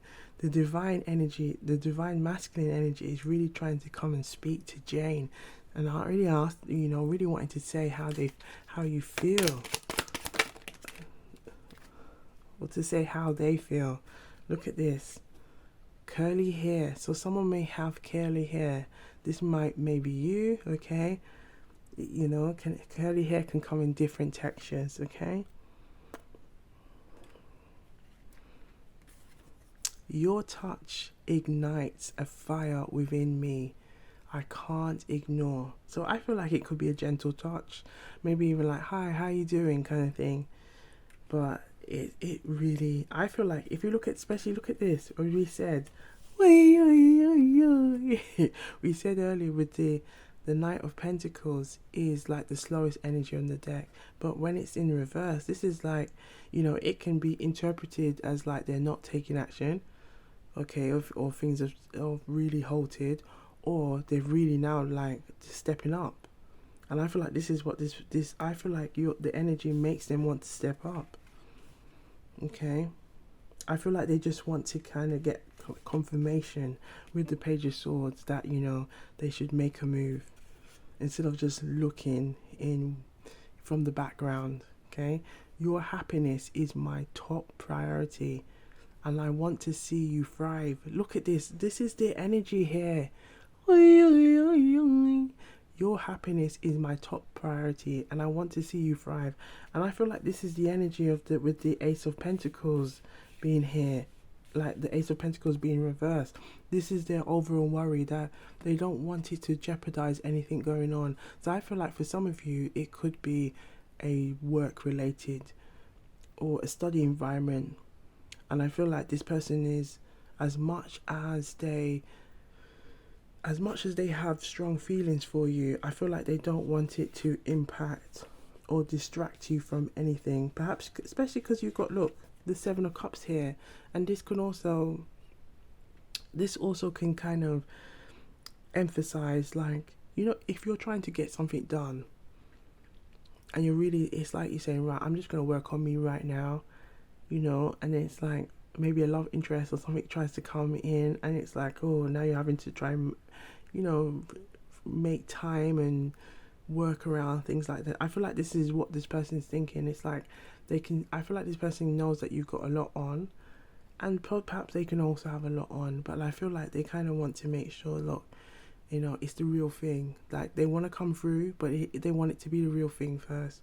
energy, the divine masculine energy is really trying to come and speak to Jane. And I really asked, really wanting to say how you feel. Or to say how they feel. Look at this. Curly hair. So someone may have curly hair. This may be you, okay? Curly hair can come in different textures, okay? Your touch ignites a fire within me I can't ignore. So I feel like it could be a gentle touch, maybe even like, hi, how you doing, kind of thing. But it really, I feel like if you look at this, or we said, we said earlier with the Knight of Pentacles is like the slowest energy on the deck, but when it's in reverse, this is like, it can be interpreted as like they're not taking action, okay, or things have really halted, or they're really now like stepping up. And I feel like this is what this I feel like the energy makes them want to step up. Okay, I feel like they just want to kind of get confirmation with the Page of Swords that they should make a move instead of just looking in from the background. Okay, your happiness is my top priority, and I want to see you thrive. Look at this. This is the energy here. Your happiness is my top priority, and I want to see you thrive. And I feel like this is the energy of with the Ace of Pentacles being here, like the Ace of Pentacles being reversed. This is their overall worry, that they don't want it to jeopardize anything going on. So I feel like for some of you, it could be a work related or a study environment. And I feel like this person is, as much as they have strong feelings for you, I feel like they don't want it to impact or distract you from anything. Perhaps, especially because you've got, look, the Seven of Cups here. And this also can kind of emphasize, like, if you're trying to get something done and it's like you're saying, right, I'm just going to work on me right now, and then it's like, maybe a love interest or something tries to come in, and it's like, oh, now you're having to try and make time and work around things like that. I feel like this is what this person is thinking. It's like I feel like this person knows that you've got a lot on, and perhaps they can also have a lot on, but I feel like they kind of want to make sure, look, it's the real thing. Like, they want to come through, but they want it to be the real thing first,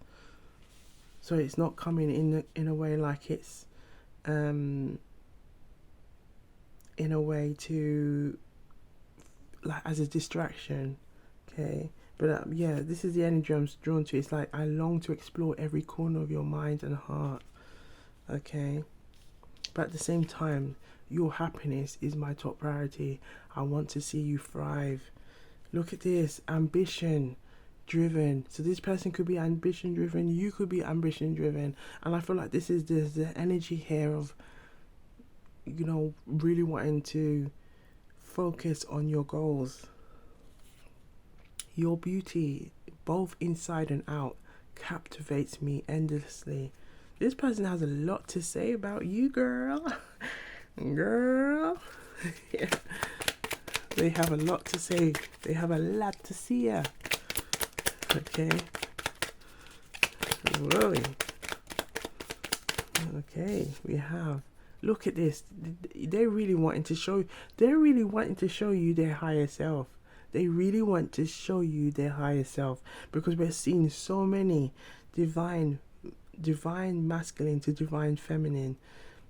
so it's not coming in a way like it's in a way to, like, as a distraction. Okay, but yeah, this is the energy I'm drawn to. It's like, I long to explore every corner of your mind and heart. Okay, but at the same time, your happiness is my top priority. I want to see you thrive. Look at this, ambition driven. So this person could be ambition driven, you could be ambition driven, and I feel like this is the energy here of really wanting to focus on your goals. Your beauty, both inside and out, captivates me endlessly. This person has a lot to say about you, girl. Yeah. They have a lot to say. They have a lot to see ya. Okay. Whoa. Okay, we have. Look at this. They're really wanting to show you their higher self. They really want to show you their higher self, because we're seeing so many divine masculine to divine feminine.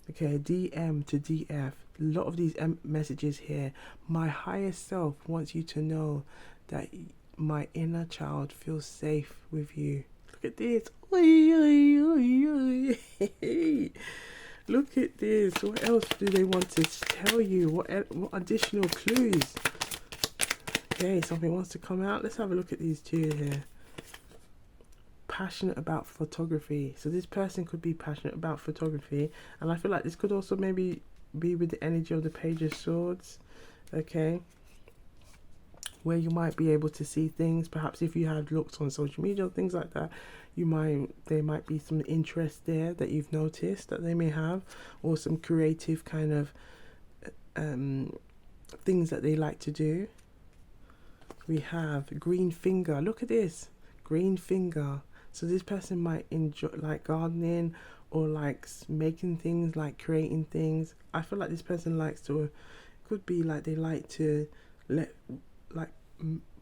Okay, DM to DF. A lot of these messages here. My higher self wants you to know that my inner child feels safe with you. Look at this. Look at this. What else do they want to tell you? What additional clues? Okay, something wants to come out. Let's have a look at these two here. Passionate about photography. So this person could be passionate about photography, and I feel like this could also maybe be with the energy of the Page of Swords. Okay, where you might be able to see things, perhaps if you have looked on social media or things like that, there might be some interest there that you've noticed that they may have, or some creative kind of things that they like to do. We have green finger. Look at this, green finger. So this person might enjoy like gardening, or like making things, like creating things. I feel like this person likes to, could be like they like to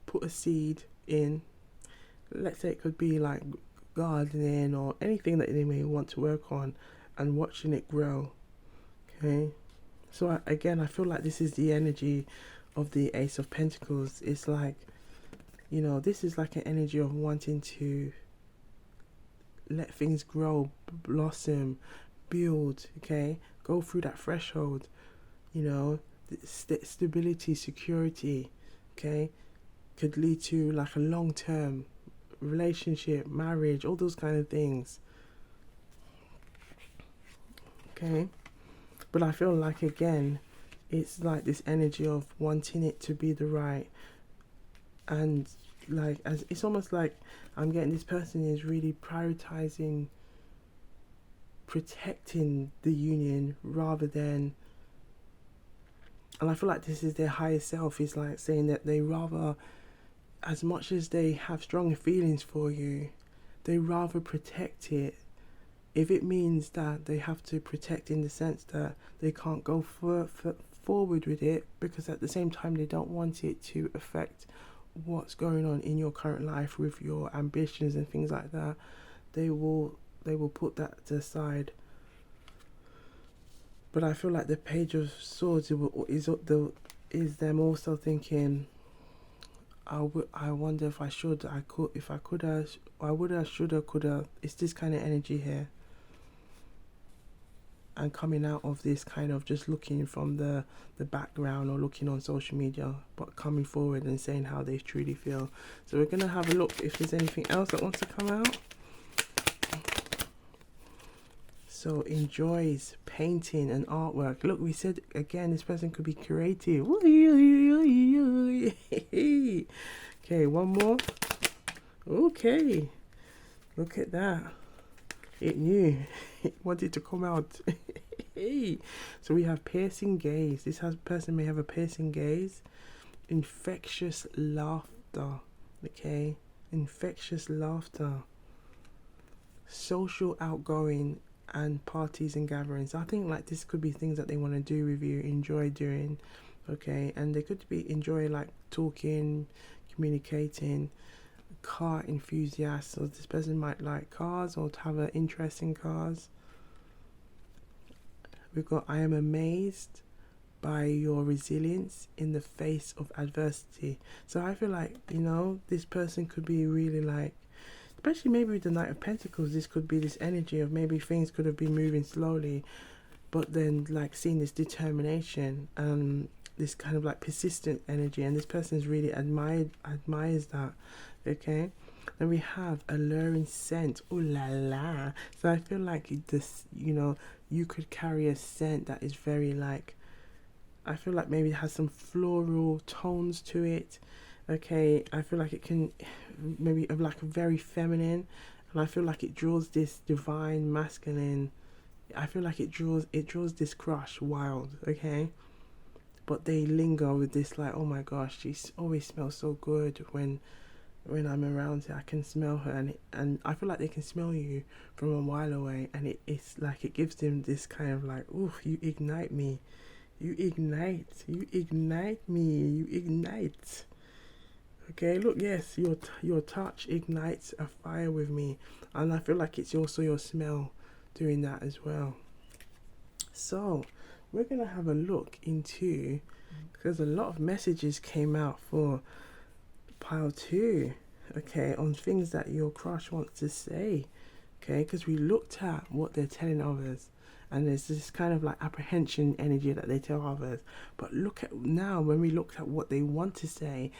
put a seed in. Let's say it could be like gardening or anything that they may want to work on, and watching it grow. Okay, so again, I feel like this is the energy of the Ace of Pentacles. It's like, you know, this is like an energy of wanting to let things grow, blossom, build. Okay, go through that threshold, you know, stability, security. Okay, could lead to like a long-term relationship, marriage, all those kind of things. Okay, but I feel like, again, it's like this energy of wanting it to be the right, and like, as it's almost like I'm getting this person is really prioritizing protecting the union rather than, and I feel like this is their higher self, is like saying that they rather, as much as they have strong feelings for you, they rather protect it. If it means that they have to protect in the sense that they can't go forward with it, because at the same time they don't want it to affect what's going on in your current life with your ambitions and things like that, they will put that aside. But I feel like the Page of Swords is them also thinking, I wonder if I should, I could, if I could have, I would have, should have, could have. It's this kind of energy here. And coming out of this kind of just looking from the background, or looking on social media, but coming forward and saying how they truly feel. So we're going to have a look if there's anything else that wants to come out. So enjoys painting and artwork. Look, we said again, this person could be creative. Okay, one more. Okay, look at that. It knew. It wanted to come out. So we have piercing gaze. This person may have a piercing gaze. Infectious laughter. Okay, infectious laughter. Social outgoing and parties and gatherings. I think like this could be things that they want to do with you, enjoy doing. Okay, and they could be enjoying like talking, communicating. Car enthusiast, so this person might like cars or to have an interest in cars. We've got, I am amazed by your resilience in the face of adversity. So I feel like, you know, this person could be really like, especially maybe with the Knight of Pentacles, this could be this energy of maybe things could have been moving slowly, but then like seeing this determination and this kind of like persistent energy, and this person's really admires that. Okay, then we have alluring scent. Ooh la la. So I feel like this, you know, you could carry a scent that is very like, I feel like maybe it has some floral tones to it. Okay, I feel like it can maybe of like a very feminine, and I feel like it draws this divine masculine. I feel like it draws this crush wild. Okay, but they linger with this like, oh my gosh, she always smells so good when I'm around her. I can smell her, and I feel like they can smell you from a while away, and it's like it gives them this kind of like, ooh, you ignite me, you ignite me, you ignite. Okay, look, yes, your touch ignites a fire with me, and I feel like it's also your smell doing that as well. So we're gonna have a look into, because a lot of messages came out for pile 2, okay, on things that your crush wants to say, okay, because we looked at what they're telling others, and there's this kind of like apprehension energy that they tell others. But look at now, when we looked at what they want to say,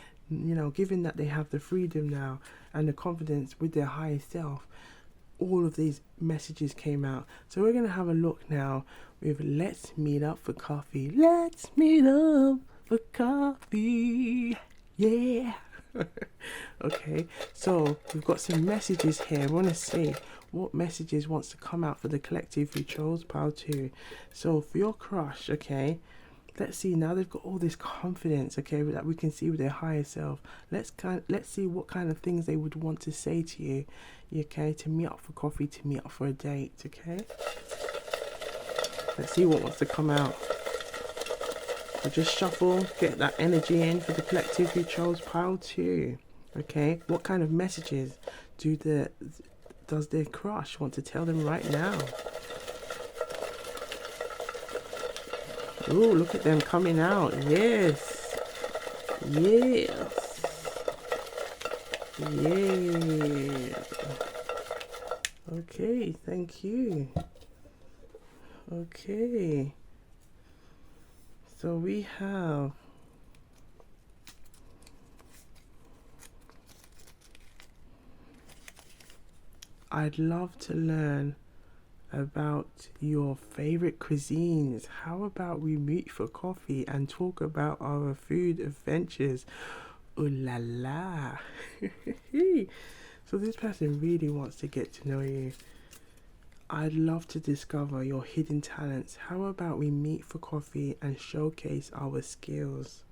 given that they have the freedom now and the confidence with their higher self, all of these messages came out. So we're going to have a look now with let's meet up for coffee. Let's meet up for coffee. Yeah. Okay, so we've got some messages here. I want to see what messages wants to come out for the collective who chose pile 2. So for your crush, okay, let's see, now they've got all this confidence, okay, that we can see with their higher self. Let's see what kind of things they would want to say to you, okay, to meet up for coffee, to meet up for a date, okay. Let's see what wants to come out. So just shuffle, get that energy in for the collective who chose pile 2, okay. What kind of messages does their crush want to tell them right now? Ooh, look at them coming out. Yes. Yes. Yeah. Okay, thank you. Okay. So we have I'd love to learn about your favorite cuisines. How about we meet for coffee and talk about our food adventures? Ooh la la. So this person really wants to get to know you. I'd love to discover your hidden talents. How about we meet for coffee and showcase our skills?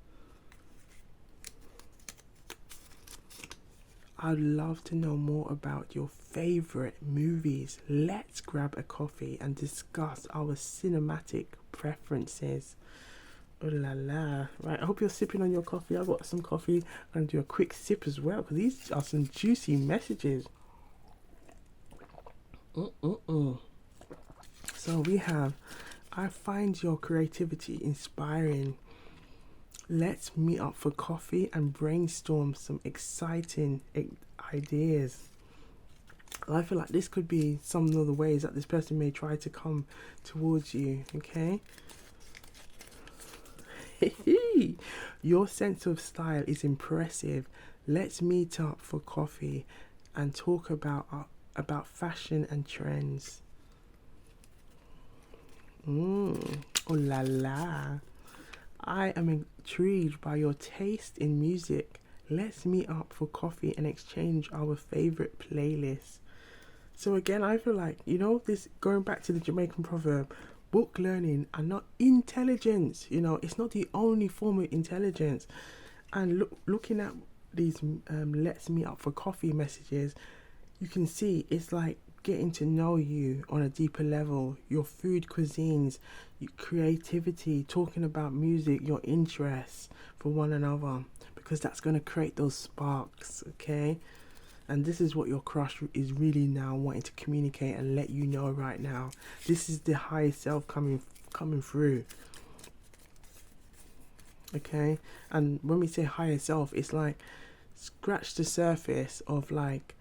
I'd love to know more about your favorite movies. Let's grab a coffee and discuss our cinematic preferences. Oh la la. Right, I hope you're sipping on your coffee. I've got some coffee. I'm going to do a quick sip as well, because these are some juicy messages. So we have, I find your creativity inspiring. Let's meet up for coffee and brainstorm some exciting ideas. I feel like this could be some of the ways that this person may try to come towards you, okay? Your sense of style is impressive. Let's meet up for coffee and talk about fashion and trends. Oh la la. I am intrigued by your taste in music. Let's meet up for coffee and exchange our favorite playlists. So again, I feel like, this going back to the Jamaican proverb, book learning and not intelligence. It's not the only form of intelligence. And looking at these let's meet up for coffee messages, you can see it's like getting to know you on a deeper level, your food cuisines, your creativity, talking about music, your interests for one another, because that's going to create those sparks, okay? And this is what your crush is really now wanting to communicate and let you know right now. This is the higher self coming through, okay? And when we say higher self, it's like scratch the surface of like,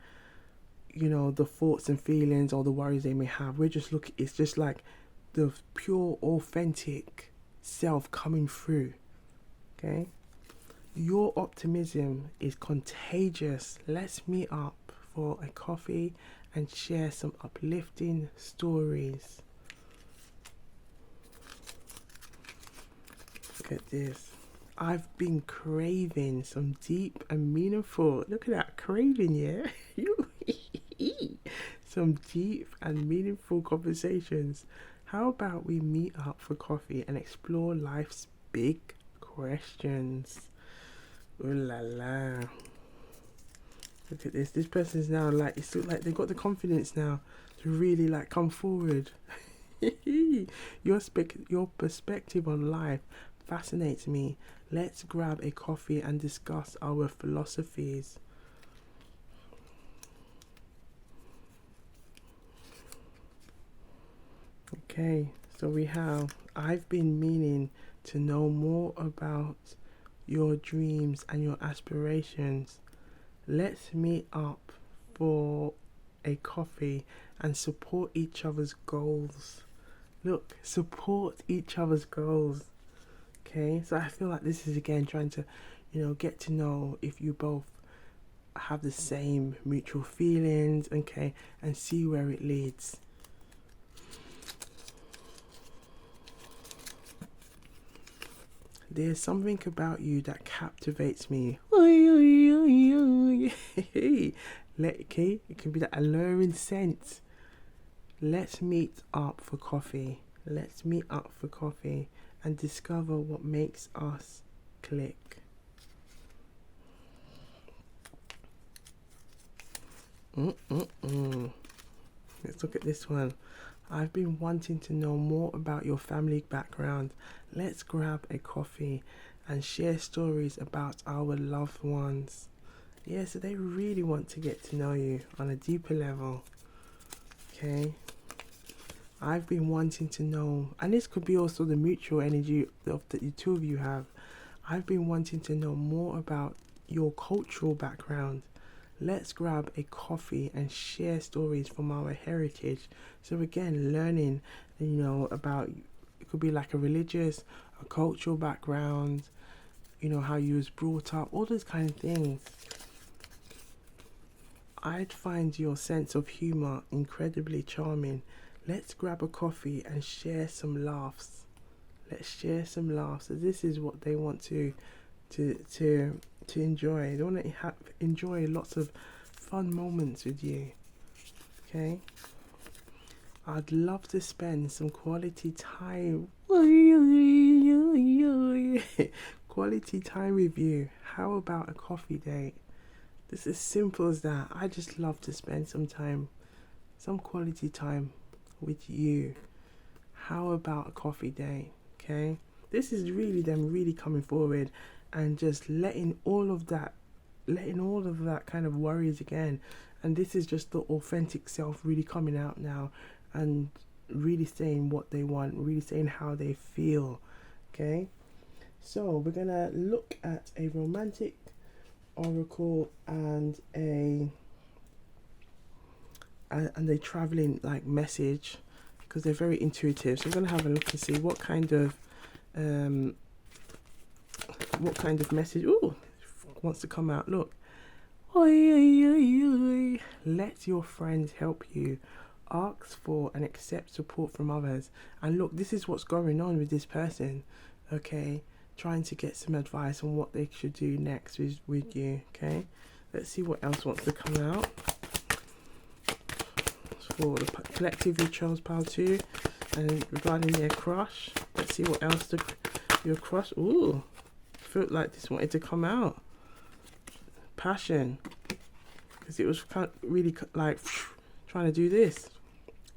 the thoughts and feelings or the worries they may have. It's just like the pure authentic self coming through, okay? Your optimism is contagious. Let's meet up for a coffee and share some uplifting stories. Look at this. I've been craving some deep and meaningful, look at that craving, yeah? Some deep and meaningful conversations. How about we meet up for coffee and explore life's big questions? Ooh la la. Look at this. This person's now like, it's like they've got the confidence now to really like come forward. Your perspective on life fascinates me. Let's grab a coffee and discuss our philosophies. Okay, so we have, I've been meaning to know more about your dreams and your aspirations. Let's meet up for a coffee and support each other's goals. Look, support each other's goals. Okay, so I feel like this is again trying to, get to know if you both have the same mutual feelings, okay, and see where it leads. There's something about you that captivates me. Okay, it can be that alluring scent. Let's meet up for coffee. Let's meet up for coffee and discover what makes us click. Let's look at this one. I've been wanting to know more about your family background. Let's grab a coffee and share stories about our loved ones. Yeah, so they really want to get to know you on a deeper level. Okay. I've been wanting to know, and this could be also the mutual energy of the two of you have. I've been wanting to know more about your cultural background. Let's grab a coffee and share stories from our heritage. So again, learning, about, it could be like a religious, a cultural background, how you was brought up, all those kind of things. I'd find your sense of humor incredibly charming. Let's grab a coffee and share some laughs. Let's share some laughs. So this is what they want to enjoy. They want to enjoy lots of fun moments with you. Okay. I'd love to spend some quality time. Quality time with you. How about a coffee date? It's as simple as that. I just love to spend some quality time with you. How about a coffee date? Okay. This is really them really coming forward and just letting all of that kind of worries again. And this is just the authentic self really coming out now and really saying what they want, really saying how they feel. Okay. So we're gonna look at a romantic oracle and a traveling like message, because they're very intuitive. So we're gonna have a look and see what kind of message wants to come out. Look. Let your friends help you. Ask for and accept support from others. And look, this is what's going on with this person. Okay, trying to get some advice on what they should do next with you. Okay, let's see what else wants to come out for the collective you chose pile 2, and regarding their crush. Let's see what else your crush. Ooh, felt like this wanted to come out. Passion, because it was kind of really like trying to do this.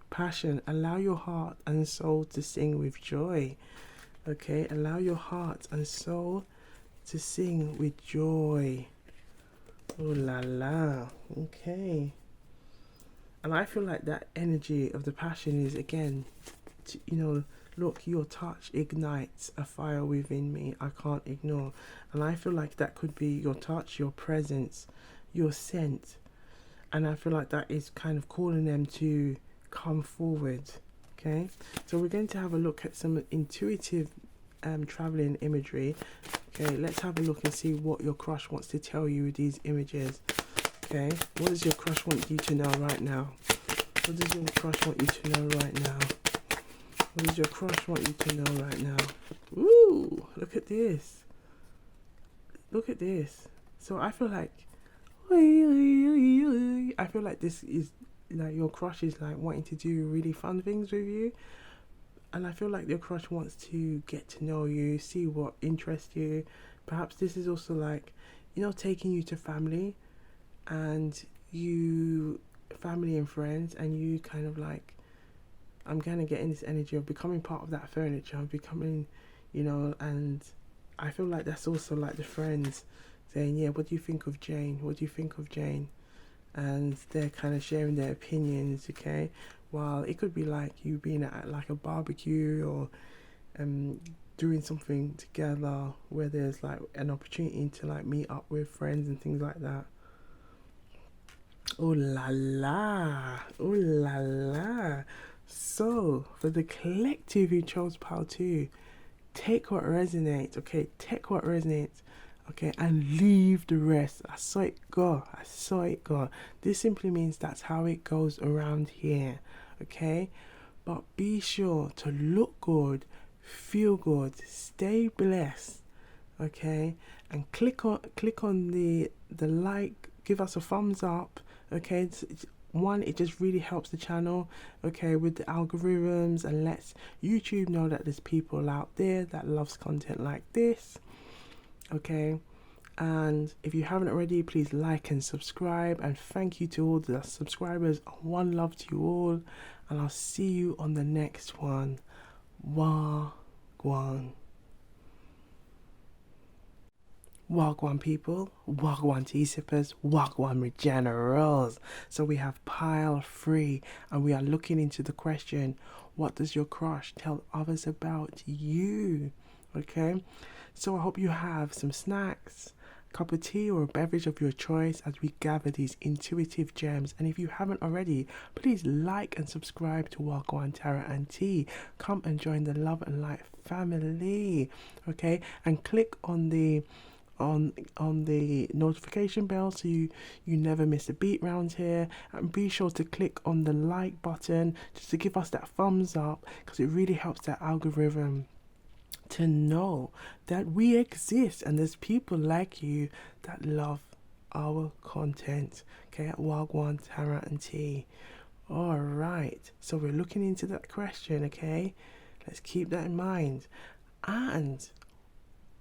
Passion. Allow your heart and soul to sing with joy. Okay, allow your heart and soul to sing with joy. Oh la la. Okay. And I feel like that energy of the passion is again, look, your touch ignites a fire within me I can't ignore. And I feel like that could be your touch, your presence, your scent. And I feel like that is kind of calling them to come forward. Okay, so we're going to have a look at some intuitive traveling imagery. Okay, let's have a look and see what your crush wants to tell you with these images. Okay, what does your crush want you to know right now? What does your crush want you to know right now? What does your crush want you to know right now? Ooh, look at this. Look at this. So I feel like this is like your crush is like wanting to do really fun things with you. And I feel like your crush wants to get to know you, see what interests you. Perhaps this is also like, taking you to family and family and friends, and you kind of like, I'm kind of getting this energy of becoming part of that furniture, becoming, and I feel like that's also like the friends saying, yeah, what do you think of Jane? What do you think of Jane? And they're kind of sharing their opinions, okay? While it could be like you being at like a barbecue or doing something together where there's like an opportunity to like meet up with friends and things like that. Oh la la, oh la la. So for the collective who chose pile 2, take what resonates, okay? Take what resonates, okay? And leave the rest. I saw it go. I saw it go. This simply means that's how it goes around here, okay? But be sure to look good, feel good, stay blessed, okay? And click on the like, give us a thumbs up, okay? One, it just really helps the channel, okay, with the algorithms, and lets YouTube know that there's people out there that loves content like this, okay? And if you haven't already, please like and subscribe, and thank you to all the subscribers. One love to you all, and I'll see you on the next one. Wagwan. Wagwan people, Wagwan tea sippers, Wagwan regenerals. So we have pile 3, and we are looking into the question, what does your crush tell others about you? Okay, so I hope you have some snacks, cup of tea or a beverage of your choice as we gather these intuitive gems. And if you haven't already, please like and subscribe to Wagwan Tarot and Tea. Come and join the Love and Light family, okay? And click on the notification bell so you never miss a beat round here, and be sure to click on the like button just to give us that thumbs up, because it really helps that algorithm to know that we exist and there's people like you that love our content, okay, at Wagwan Tarot and Tea. All right, so we're looking into that question, okay? Let's keep that in mind. And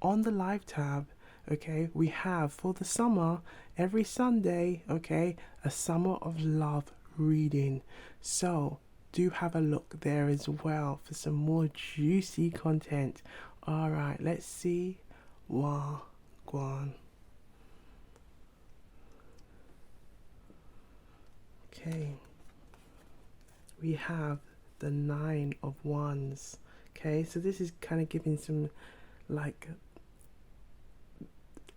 on the live tab, okay, we have for the summer, every Sunday, okay, a Summer of Love reading. So do have a look there as well for some more juicy content. All right, let's see. Wagwan. Okay, we have the 9 of Wands. Okay, so this is kind of giving some like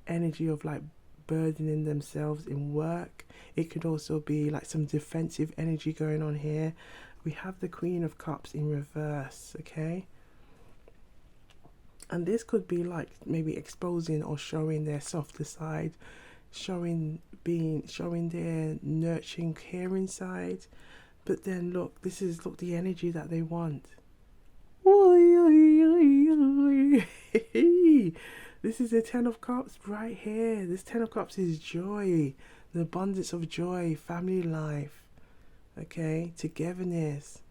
energy of like burdening themselves in work. It could also be like some defensive energy going on here. We have the Queen of Cups in reverse, okay? And this could be like maybe exposing or showing their softer side, showing their nurturing, caring side. But then look, this is the energy that they want. This is the 10 of Cups right here. This 10 of Cups is joy, the abundance of joy, family life, okay, togetherness.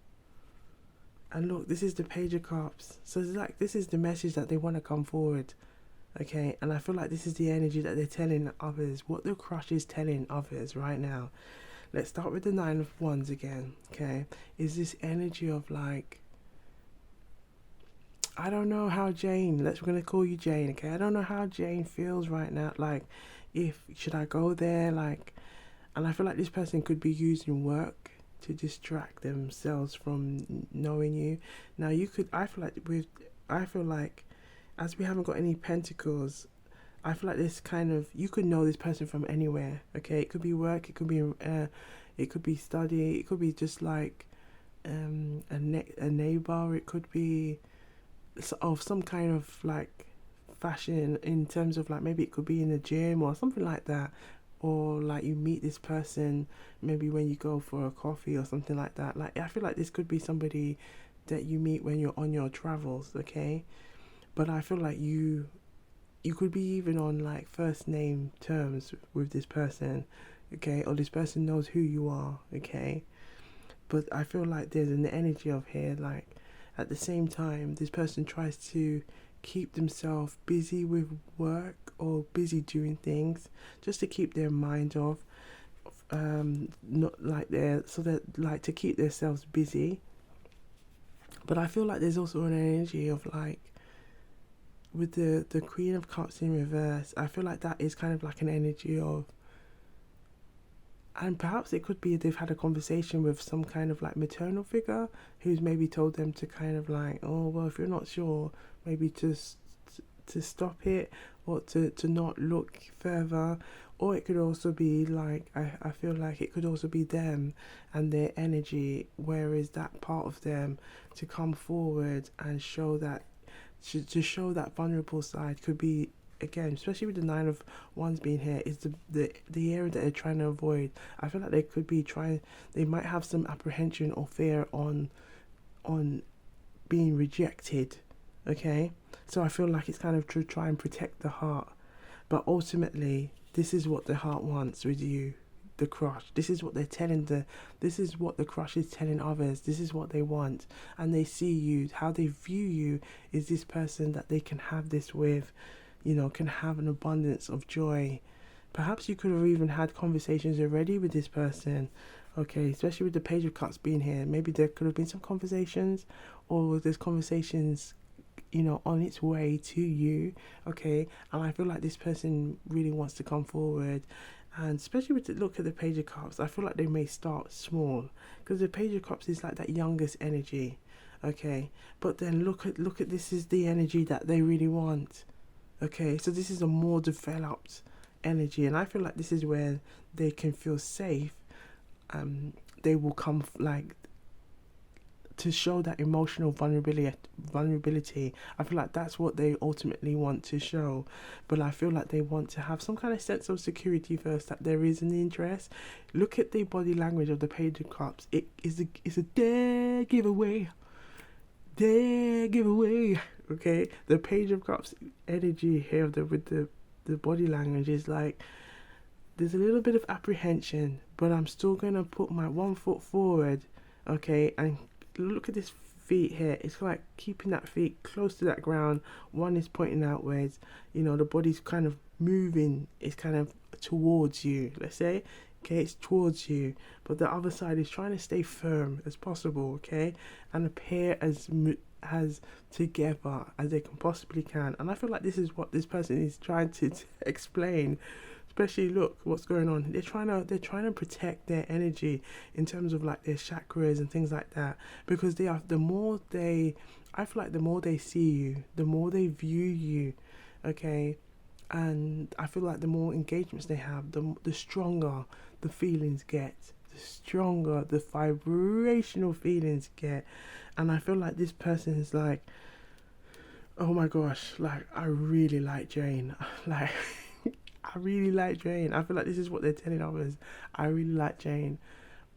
And look, this is the Page of Cups. So it's like, this is the message that they want to come forward, okay? And I feel like this is the energy that they're telling others, what the crush is telling others right now. Let's start with the 9 of Wands again, okay? Is this energy of like, I don't know how Jane, we're going to call you Jane, okay? I don't know how Jane feels right now. Like, should I go there? Like, and I feel like this person could be using work to distract themselves from knowing you. Now, I feel like, as we haven't got any pentacles, I feel like this kind of, you could know this person from anywhere, okay? It could be work, it could be study, it could be just like a neighbor, it could be of some kind of like fashion, in terms of like maybe it could be in a gym or something like that, or like you meet this person maybe when you go for a coffee or something like that. Like, I feel like this could be somebody that you meet when you're on your travels, okay? But I feel like you could be even on like first name terms with this person, okay? Or this person knows who you are, okay? But I feel like there's an energy of here, like, at the same time, this person tries to keep themselves busy with work or busy doing things just to keep their mind off, not like like to keep themselves busy. But I feel like there's also an energy of like, with the Queen of Cups in reverse, I feel like that is kind of like an energy of, and perhaps it could be they've had a conversation with some kind of like maternal figure who's maybe told them to kind of like, oh, well, if you're not sure, maybe just to stop it, or to not look further. Or it could also be like, I feel like it could also be them and their energy, whereas that part of them to come forward and show that, to show that vulnerable side could be, again, especially with the 9 of Wands being here, is the area that they're trying to avoid. I feel like they could be trying, they might have some apprehension or fear on being rejected, okay? So I feel like it's kind of to try and protect the heart. But ultimately, this is what the heart wants with you, the crush. This is what they're this is what the crush is telling others. This is what they want. And they see you, how they view you is this person that they can have this with, can have an abundance of joy. Perhaps you could have even had conversations already with this person, okay? Especially with the Page of Cups being here. Maybe there could have been some conversations, or there's conversations on its way to you, okay? And I feel like this person really wants to come forward, and especially with the look at the Page of Cups, I feel like they may start small, because the Page of Cups is like that youngest energy, okay? But then look at this is the energy that they really want, okay? So this is a more developed energy, and I feel like this is where they can feel safe. They will come to show that emotional vulnerability. I feel like that's what they ultimately want to show, but I feel like they want to have some kind of sense of security first, that there is an interest. Look at the body language of the Page of Cups. It's a dead giveaway, okay? The Page of Cups energy here with the body language is like, there's a little bit of apprehension, but I'm still gonna put my 1 foot forward, okay? And look at this feet here. It's like keeping that feet close to that ground. One is pointing outwards, the body's kind of moving, it's kind of towards you, let's say, okay? It's towards you, but the other side is trying to stay firm as possible, okay? And appear as together as they can possibly can. And I feel like this is what this person is trying to explain. Especially, look what's going on. They're trying to protect their energy in terms of like their chakras and things like that, because I feel like the more they see you, the more they view you, okay? And I feel like the more engagements they have, the stronger the feelings get, the stronger the vibrational feelings get. And I feel like this person is like, oh my gosh, like, I really like Jane. Like, I really like Jane. I feel like this is what they're telling others. I really like Jane.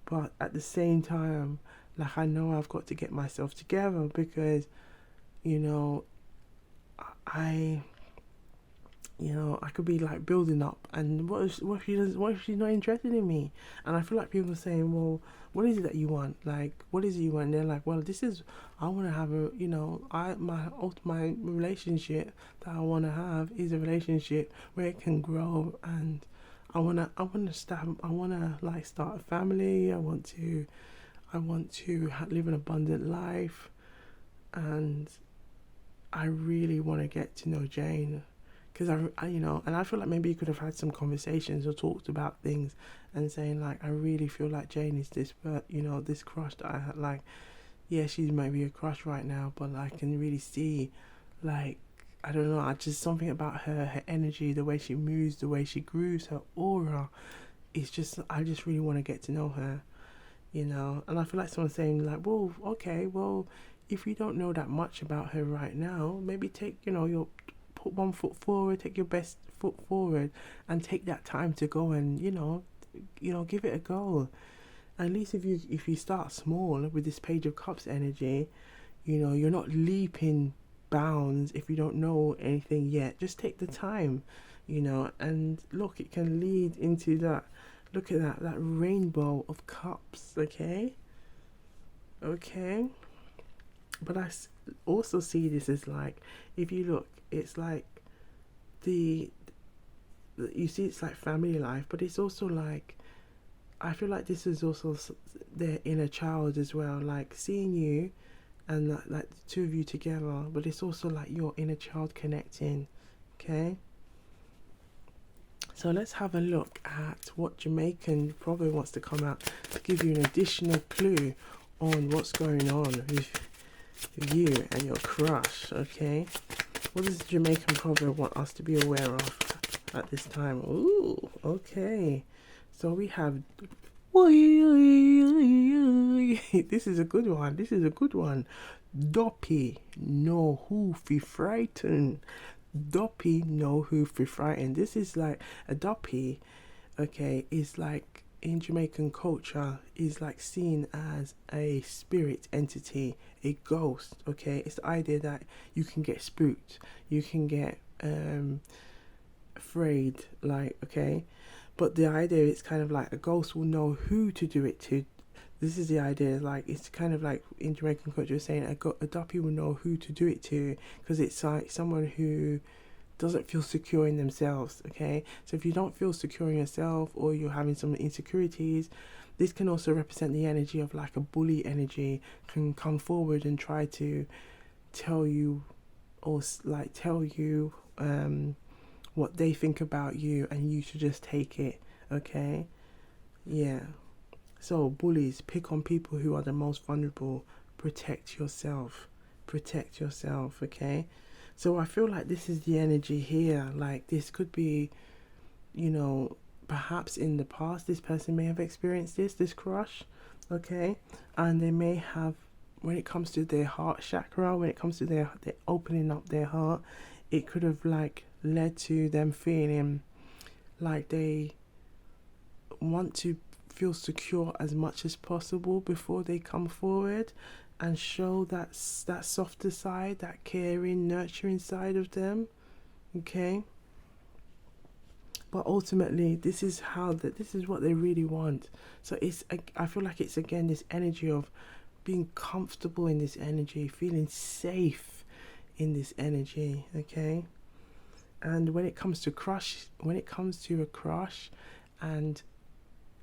But at the same time, like, I know I've got to get myself together, because, I could be like building up, and what if she's not interested in me? And I feel like people are saying, well, what is it that you want? Like, what is it you want? And they're like, well, I want to have my relationship that I want to have is a relationship where it can grow, and I want to start a family. I want to live an abundant life, and I really want to get to know Jane. Because and I feel like maybe you could have had some conversations or talked about things, and saying like, I really feel like Jane is this, but this crush that I had, like, yeah, she's maybe a crush right now, but I can really see, like, I don't know, just something about her energy, the way she moves, the way she grooves, her aura. It's just, I just really want to get to know her, And I feel like someone's saying like, well, okay, well, if you don't know that much about her right now, maybe take, put 1 foot forward, take your best foot forward, and take that time to go and give it a go. At least if you start small with this Page of Cups energy, you're not leaping bounds if you don't know anything yet. Just take the time, and look, it can lead into that. Look at that rainbow of cups, okay? But I also see this as like, if you look, it's like you see it's like family life, but it's also like, I feel like this is also their inner child as well, like seeing you and like the two of you together, but it's also like your inner child connecting, okay? So let's have a look at what Jamaican probably wants to come out to give you an additional clue on what's going on with you and your crush, okay? What does the Jamaican proverb want us to be aware of at this time? Ooh, okay. So we have. This is a good one. This is a good one. Doppy no who fi frighten. Doppy no who fi frighten. This is like a doppy. Okay, is like in Jamaican culture is like seen as a spirit entity, a ghost. Okay, it's the idea that you can get spooked, you can get afraid, like, okay, but the idea is kind of like a ghost will know who to do it to. This is the idea, like it's kind of like in Jamaican culture saying a doppy will know who to do it to, because it's like someone who doesn't feel secure in themselves. Okay, so if you don't feel secure in yourself or you're having some insecurities, this can also represent the energy of like a bully energy, can come forward and try to tell you or like tell you what they think about you, and you should just take it. Okay, yeah. So bullies pick on people who are the most vulnerable. Protect yourself. Protect yourself. Okay. So I feel like this is the energy here. Like this could be, you know, perhaps in the past this person may have experienced this crush, okay, and they may have, when it comes to their heart chakra, when it comes to their opening up their heart, it could have like led to them feeling like they want to feel secure as much as possible before they come forward and show that softer side, that caring, nurturing side of them. Okay, but ultimately this is what they really want. So I feel like it's again this energy of being comfortable in this energy, feeling safe in this energy. Okay, and when it comes to a crush and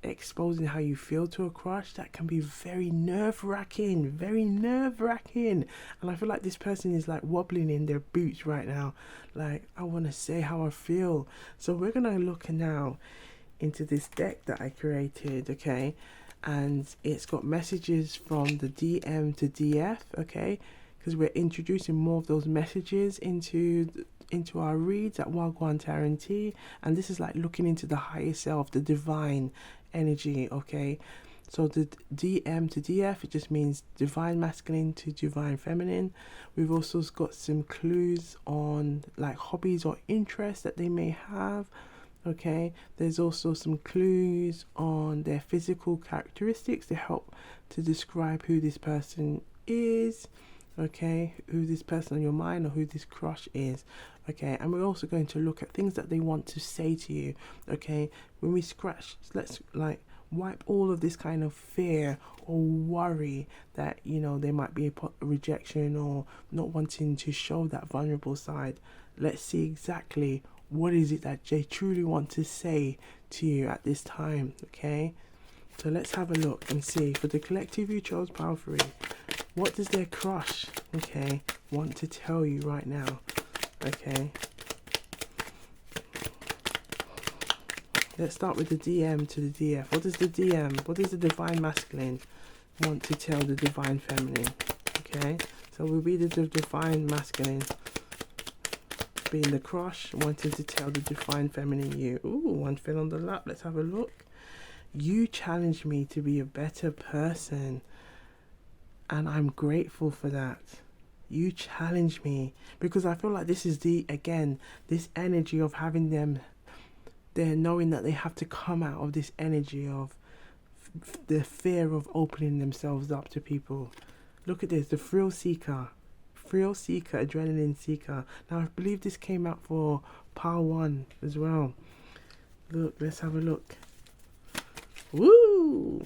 exposing how you feel to a crush, that can be very nerve-wracking, and I feel like this person is like wobbling in their boots right now, like, I want to say how I feel. So we're gonna look now into this deck that I created, okay, and it's got messages from the DM to DF, okay, because we're introducing more of those messages into our reads at Wagwan Tarot, and this is like looking into the higher self, the divine energy. Okay, so the DM to DF, it just means divine masculine to divine feminine. We've also got some clues on like hobbies or interests that they may have. Okay, there's also some clues on their physical characteristics to help to describe who this person is. Okay, who this person on your mind or who this crush is. Okay, and we're also going to look at things that they want to say to you. Okay, when we scratch, let's like wipe all of this kind of fear or worry that, you know, there might be a rejection or not wanting to show that vulnerable side. Let's see exactly what is it that they truly want to say to you at this time. Okay, so let's have a look and see, for the collective who chose Power 3, what does their crush, okay, want to tell you right now? Okay, let's start with the DM to the DF. What does the DM, what does the divine masculine want to tell the divine feminine? Okay, so we'll be the divine masculine being the crush, wanting to tell the divine feminine you. Ooh, one fell on the lap. Let's have a look. You challenged me to be a better person, and I'm grateful for that. You challenge me, because I feel like this is this energy of having them there, knowing that they have to come out of this energy of the fear of opening themselves up to people. Look at this, the thrill seeker, adrenaline seeker. Now I believe this came out for Power 1 as well. Look, let's have a look. Woo!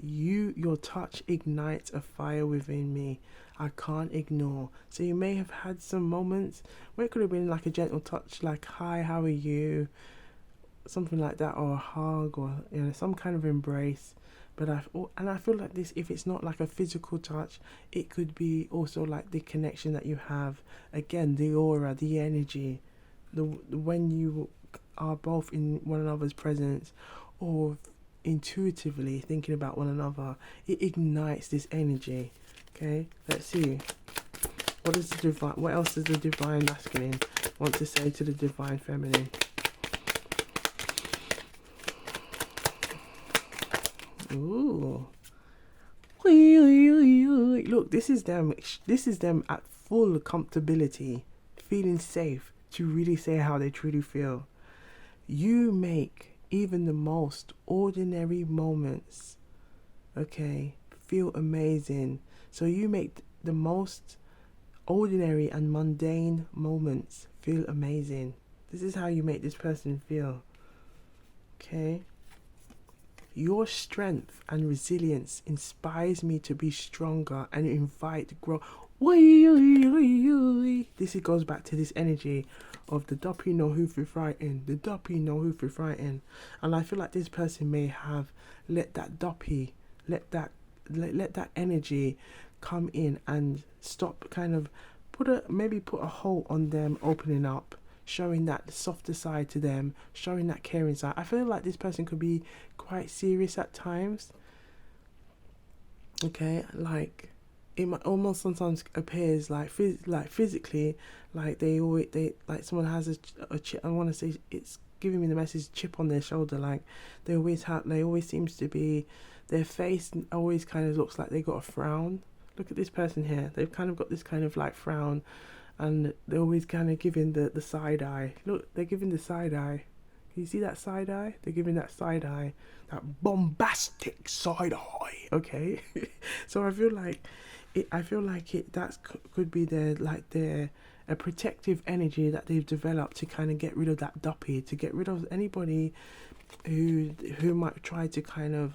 Your touch ignites a fire within me I can't ignore. So you may have had some moments where it could have been like a gentle touch, like, hi, how are you? Something like that, or a hug, or, you know, some kind of embrace. But I feel like this, if it's not like a physical touch, it could be also like the connection that you have. Again, the aura, the energy, when you are both in one another's presence, or intuitively thinking about one another, it ignites this energy. Okay, let's see. What is the divine? What else does the divine masculine want to say to the divine feminine? Ooh. Look, this is them. This is them at full comfortability, feeling safe to really say how they truly feel. You make even the most ordinary moments, okay, feel amazing. So you make the most ordinary and mundane moments feel amazing. This is how you make this person feel. Okay? Your strength and resilience inspires me to be stronger and invite growth. This goes back to this energy of the doppy know who for frightened, the doppy know who for frightened. And I feel like this person may have let that doppy, let that energy come in and stop, kind of put a halt on them opening up, showing that softer side to them, showing that caring side. I feel like this person could be quite serious at times. Okay, like it might almost sometimes appears like physically, like they like someone has a chip. I want to say it's giving me the message chip on their shoulder. Like they always seems to be, their face always kind of looks like they got a frown. Look at this person here. They've kind of got this kind of like frown, and they're always kind of giving the side eye. Look, they're giving the side eye. Can you see that side eye? They're giving that side eye, that bombastic side eye. Okay, so I feel like that could be a protective energy that they've developed to kind of get rid of that duppy, to get rid of anybody who might try to kind of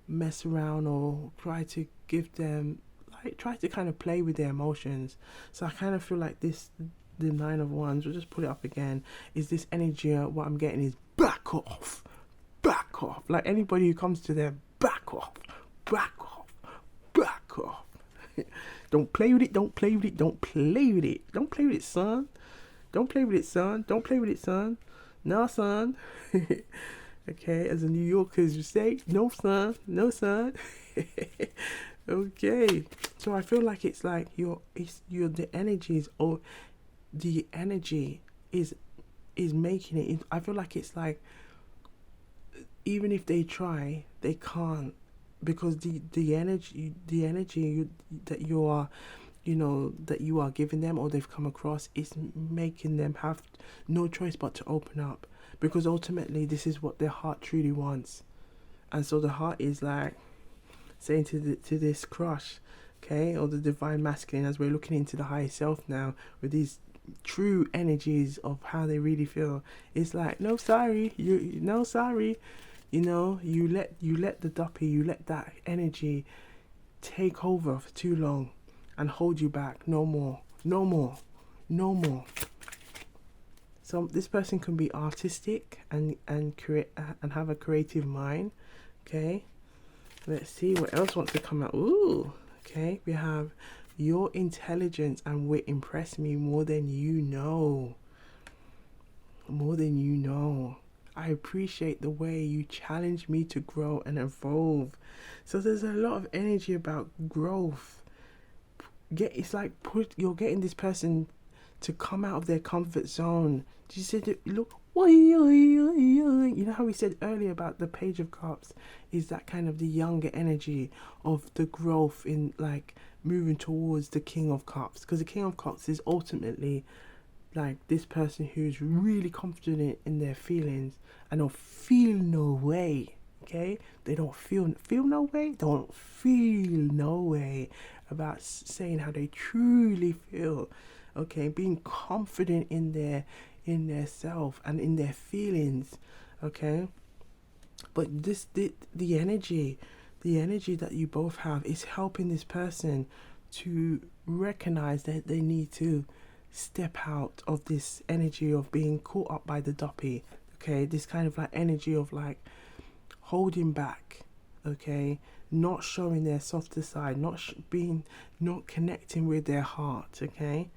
mess around or try to give them, like, try to kind of play with their emotions. So I kind of feel like this, the Nine of Wands, we'll just put it up again, is this energy. What I'm getting is back off. Like anybody who comes to them, back off. Don't play with it, don't play with it, don't play with it. Don't play with it, son. Don't play with it, son. Don't play with it, son. No, son. Okay, as the New Yorkers would say, no, son. No, son. Okay. So I feel like it's like the energies, or the energy is making it. I feel like it's like, even if they try, they can't, because the energy that you are, that you are giving them, or they've come across, is making them have no choice but to open up, because ultimately this is what their heart truly wants. And so the heart is like saying to this crush, okay, or the divine masculine, as we're looking into the higher self now with these true energies of how they really feel, it's like, no sorry, you let the duppy, you let that energy take over for too long and hold you back. No more. So this person can be artistic and create and have a creative mind. Okay, let's see what else wants to come out. Ooh, okay, we have, your intelligence and wit impress me more than you know. I appreciate the way you challenge me to grow and evolve. So there's a lot of energy about growth. It's like you're getting this person to come out of their comfort zone. Did you see that? Look, you know how we said earlier about the Page of Cups is that kind of the younger energy of the growth in, like, moving towards the King of Cups, because the King of Cups is ultimately like this person who's really confident in their feelings and don't feel no way. Okay, they don't feel no way. Don't feel no way about saying how they truly feel. Okay, being confident in their self and in their feelings. Okay, but the energy that you both have is helping this person to recognize that they need to step out of this energy of being caught up by the duppy. Okay, this kind of like energy of like holding back. Okay, not showing their softer side, not connecting with their heart. Okay,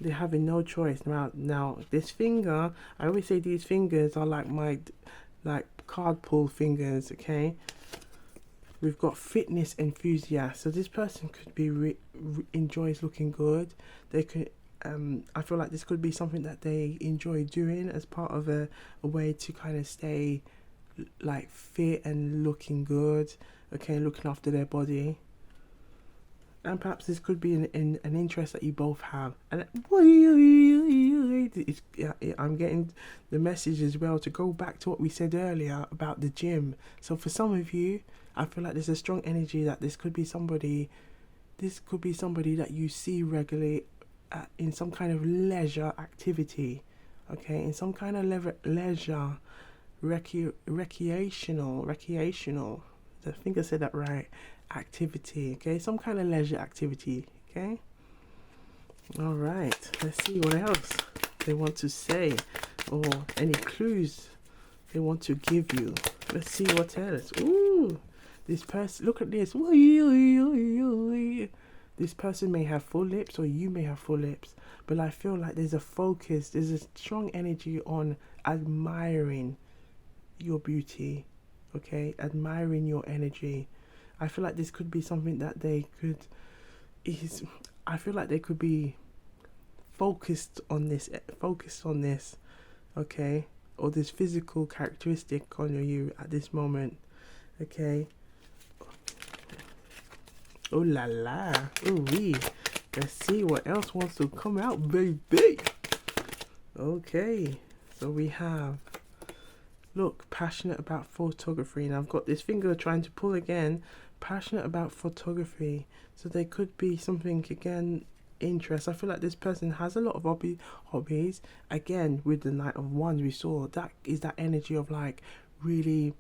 they're having no choice now. This finger, I always say these fingers are like my card pull fingers. Okay, We've got fitness enthusiast. So this person could be enjoys looking good. They could. I feel like this could be something that they enjoy doing as part of a way to kind of stay like fit and looking good. Okay, looking after their body. And perhaps this could be an interest that you both have. And I'm getting the message as well to go back to what we said earlier about the gym. So for some of you, I feel like there's a strong energy that this could be somebody that you see regularly in some kind of leisure activity. Okay, in some kind of leisure, recreational, I think I said that right, activity. Okay, some kind of leisure activity. Okay, all right, let's see what else they want to say, or any clues they want to give you. Let's see what else. Ooh, this person, look at this. This person may have full lips, or you may have full lips, but I feel like there's a focus, there's a strong energy on admiring your beauty. Okay, admiring your energy. I feel like this could be something that I feel like they could be focused on this, okay, or this physical characteristic on you at this moment. Okay. Oh la la. Ooh wee. Let's see what else wants to come out, baby. Okay. So we have, look, passionate about photography. And I've got this finger trying to pull again. Passionate about photography. So there could be something, again, interest. I feel like this person has a lot of hobbies. Again, with the Knight of Wands we saw, that is that energy of like really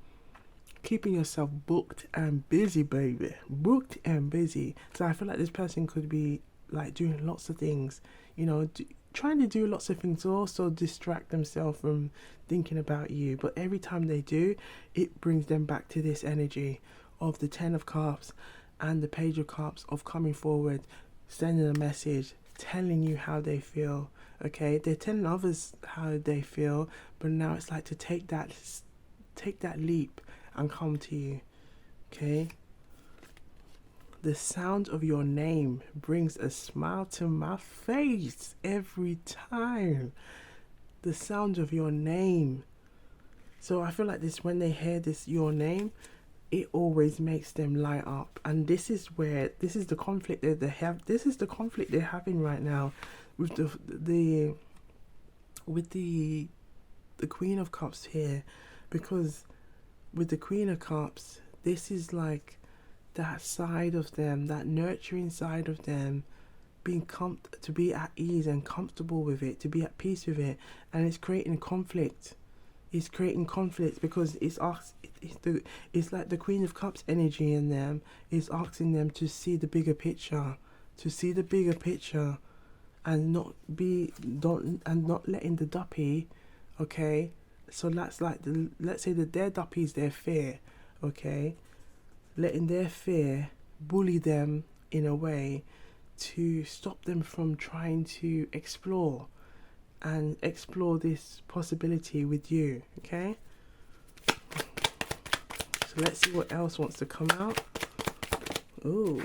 keeping yourself booked and busy, baby. Booked and busy. So I feel like this person could be like doing lots of things, you know, trying to do lots of things to also distract themselves from thinking about you. But every time they do, it brings them back to this energy of the Ten of Cups and the Page of Cups, of coming forward, sending a message, telling you how they feel. Okay, they're telling others how they feel, but now it's like to take that leap and come to you. Okay, the sound of your name brings a smile to my face every time. The sound of your name. So I feel like this, when they hear this, your name, it always makes them light up. And this is the conflict that they have. This is the conflict they're having right now with the Queen of Cups here, because with the Queen of Cups, this is like that side of them, that nurturing side of them, being to be at ease and comfortable with it, to be at peace with it, and it's creating conflict. It's creating conflict because it's like the Queen of Cups energy in them is asking them to see the bigger picture, and not letting the duppy, okay. So that's like let's say that their duppy is their fear, okay, letting their fear bully them in a way to stop them from trying to explore this possibility with you. Okay, so let's see what else wants to come out. Ooh,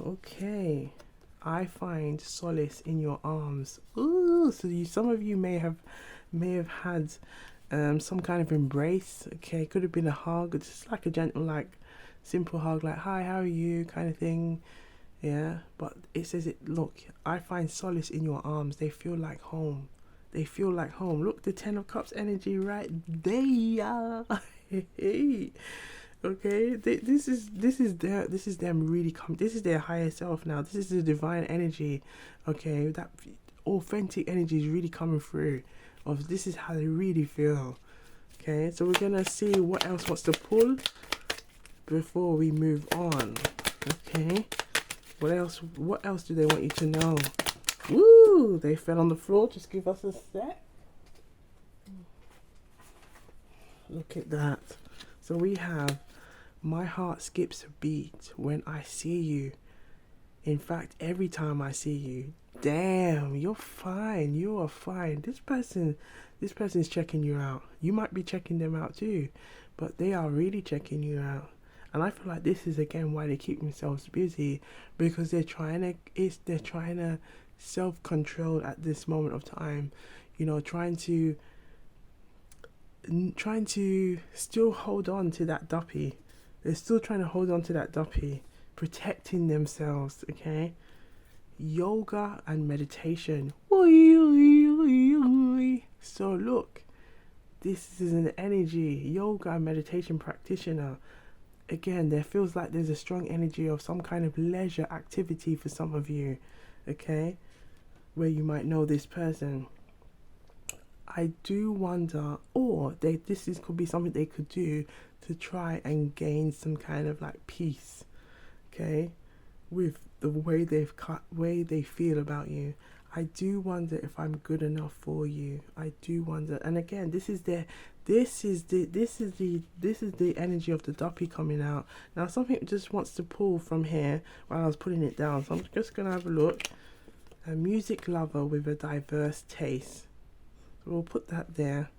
okay. I find solace in your arms. Ooh, so some of you may have had some kind of embrace. Okay, could have been a hug, just like a gentle, like simple hug, like hi, how are you, kind of thing. Yeah, but it says it. Look, I find solace in your arms. They feel like home. They feel like home. Look, the Ten of Cups energy right there. Okay, this is them really this is their higher self now. This is the divine energy. Okay, that authentic energy is really coming through. Of this is how they really feel. Okay, so we're gonna see what else wants to pull before we move on. Okay, what else do they want you to know? Woo! They fell on the floor. Just give us a sec. Look at that. So we have, my heart skips a beat when I see you. In fact, every time I see you. Damn, you're fine. You are fine. This person's checking you out. You might be checking them out too, but they are really checking you out. And I feel like this is again why they keep themselves busy, because they're trying to self control at this moment of time, you know, trying to still hold on to that duppy. They're still trying to hold on to that duppy, protecting themselves, okay? Yoga and meditation. So look, this is an energy, yoga and meditation practitioner. Again, there feels like there's a strong energy of some kind of leisure activity for some of you, okay? Where you might know this person. I do wonder, or could be something they could do to try and gain some kind of like peace, okay, with the way they feel about you. I do wonder if I'm good enough for you. I do wonder, and again, this is the energy of the duppy coming out. Now something just wants to pull from here while I was putting it down, so I'm just gonna have a look. A music lover with a diverse taste. We'll put that there.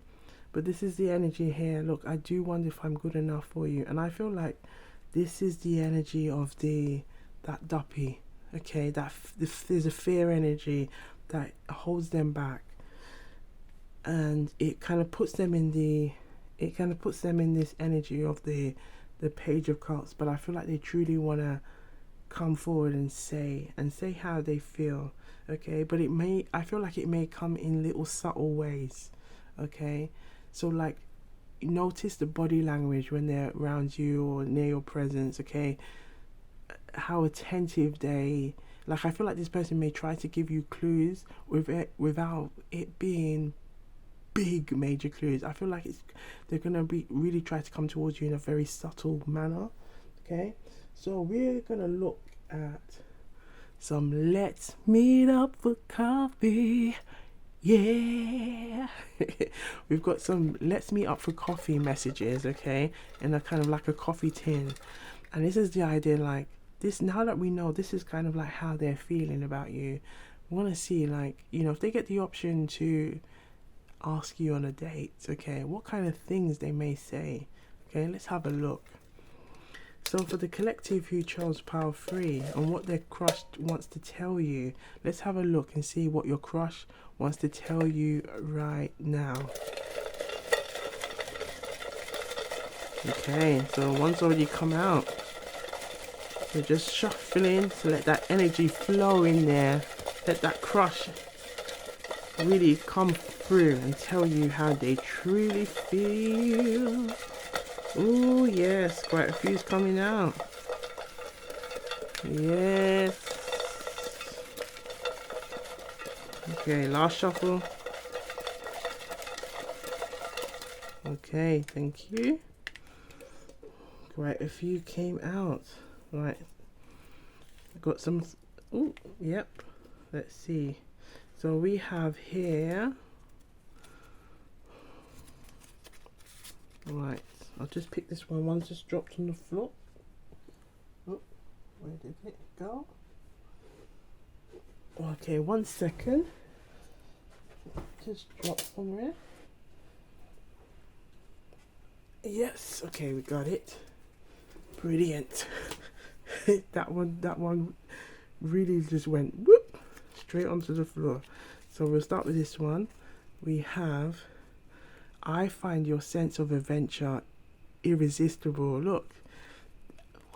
But this is the energy here. Look, I do wonder if I'm good enough for you. And I feel like this is the energy of that duppy. Okay, there's a fear energy that holds them back. And it kind of puts them in this energy of the Page of Cups. But I feel like they truly want to come forward and say how they feel. Okay, but I feel like it may come in little subtle ways. Okay, so like notice the body language when they're around you or near your presence. Okay, how attentive I feel like this person may try to give you clues without it being big major clues. I feel like they're gonna be really try to come towards you in a very subtle manner. Okay, so we're gonna look at some let's meet up for coffee. Yeah. We've got some let's meet up for coffee messages, okay, in a kind of like a coffee tin. And this is the idea, like this, now that we know this is kind of like how they're feeling about you, we want to see, like, you know, if they get the option to ask you on a date, okay, what kind of things they may say. Okay, let's have a look. So for the collective who chose pile 3 and what their crush wants to tell you, let's have a look and see what your crush wants to tell you right now. Okay, so one's already come out. So just shuffling to let that energy flow in there. Let that crush really come through and tell you how they truly feel. Oh yes, quite a few's coming out. Yes. Okay, last shuffle. Okay, thank you. Quite a few came out. Right. I got some. Oh, yep. Let's see. So we have here. Right. I'll just pick this one. One's just dropped on the floor. Oh, where did it go? Okay, 1 second. Just dropped somewhere. Yes. Okay, we got it. Brilliant. that one really just went whoop straight onto the floor. So we'll start with this one. We have, I find your sense of adventure irresistible. Look,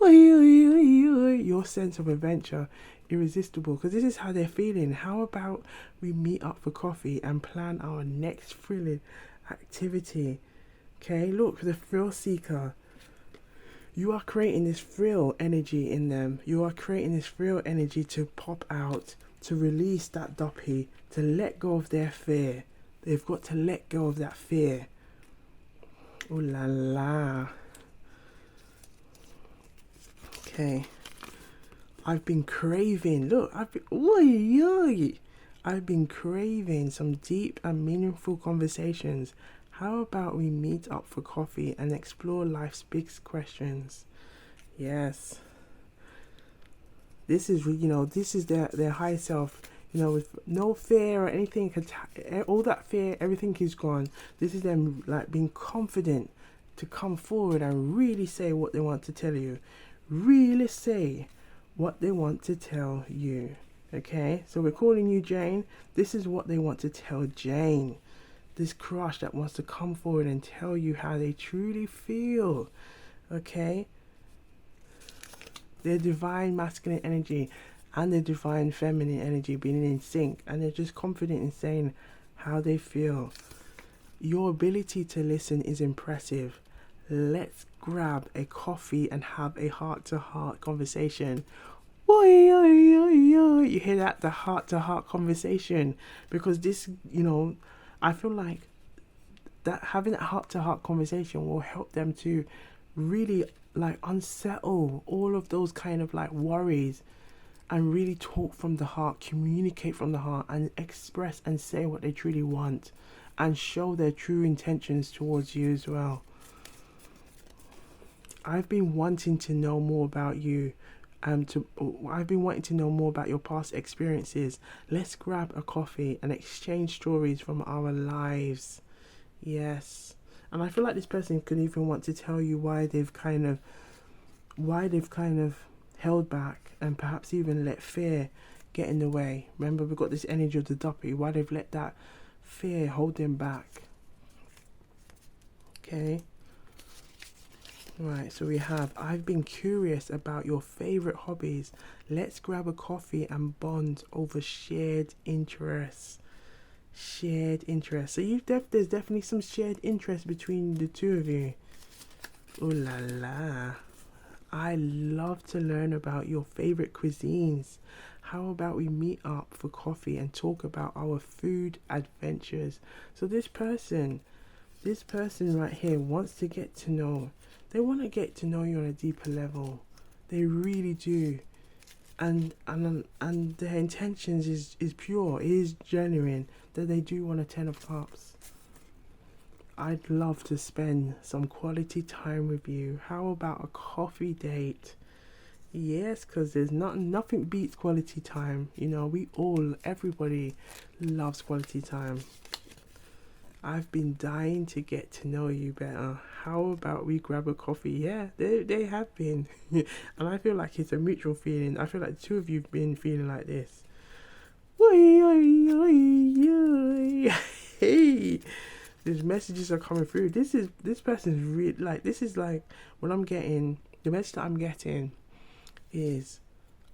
your sense of adventure irresistible, because this is how they're feeling. How about we meet up for coffee and plan our next thrilling activity? Okay, look, the thrill seeker. You are creating this thrill energy in them. You are creating this thrill energy to pop out, to release that duppy, to let go of their fear. They've got to let go of that fear. Ooh la la. Okay. I've been craving, I've been craving some deep and meaningful conversations. How about we meet up for coffee and explore life's big questions? Yes. This is, this is their high self, with no fear or anything. All that fear, everything is gone. This is them like being confident to come forward and really say what they want to tell you. Really say what they want to tell you. Okay, so we're calling you Jane. This is what they want to tell Jane. This crush that wants to come forward and tell you how they truly feel. Okay, their divine masculine energy and their divine feminine energy being in sync, and they're just confident in saying how they feel. Your ability to listen is impressive. Let's grab a coffee and have a heart-to-heart conversation. You hear that? The heart-to-heart conversation. Because this, I feel like that having that heart-to-heart conversation will help them to really unsettle all of those kind of worries, and really talk from the heart, communicate from the heart, and express and say what they truly want, and show their true intentions towards you as well. I've been wanting to know more about you. I've been wanting to know more about your past experiences. Let's grab a coffee and exchange stories from our lives. Yes. And I feel like this person could even want to tell you why they've kind of held back, and perhaps even let fear get in the way. Remember, we've got this energy of the duppy. Why they've let that fear hold them back. Okay. Right, so we have, I've been curious about your favorite hobbies. Let's grab a coffee and bond over shared interests. Shared interests. So there's definitely some shared interest between the two of you. Ooh la la. I love to learn about your favorite cuisines. How about we meet up for coffee and talk about our food adventures? So this person right here wants to get to know. They want to get to know you on a deeper level. They really do. And their intentions is pure, it is genuine, that they do want a 10 of Cups. I'd love to spend some quality time with you. How about a coffee date? Yes, because there's nothing beats quality time. Everybody loves quality time. I've been dying to get to know you better. How about we grab a coffee? Yeah, they have been. And I feel like it's a mutual feeling. I feel like the two of you have been feeling like this. Hey, these messages are coming through. This person's really this is what I'm getting. The message that I'm getting is,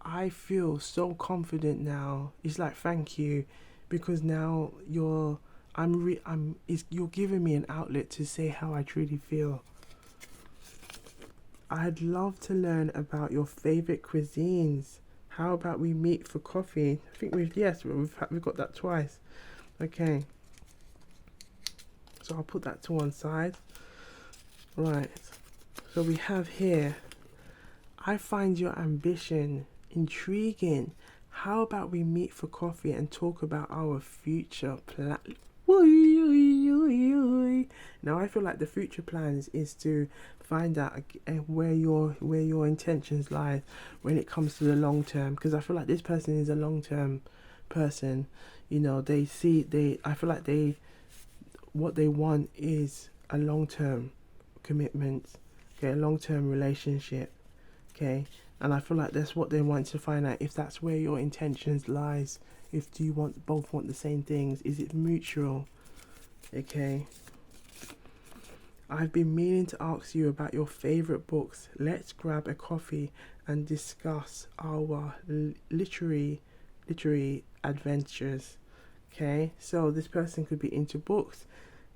I feel so confident now. It's like, thank you, because now you're giving me an outlet to say how I truly feel. I'd love to learn about your favorite cuisines. How about we meet for coffee? I think we've got that twice. Okay. So I'll put that to one side. Right. So we have here, I find your ambition intriguing. How about we meet for coffee and talk about our future plan? Now I feel like the future plans is to find out where your intentions lie when it comes to the long term, because I feel like this person is a long term person. I feel like what they want is a long term commitment, okay, a long term relationship, okay, and I feel like that's what they want to find out, if that's where your intentions lies. If both want the same things, is it mutual? Okay. I've been meaning to ask you about your favorite books. Let's grab a coffee and discuss our literary adventures. Okay, so this person could be into books,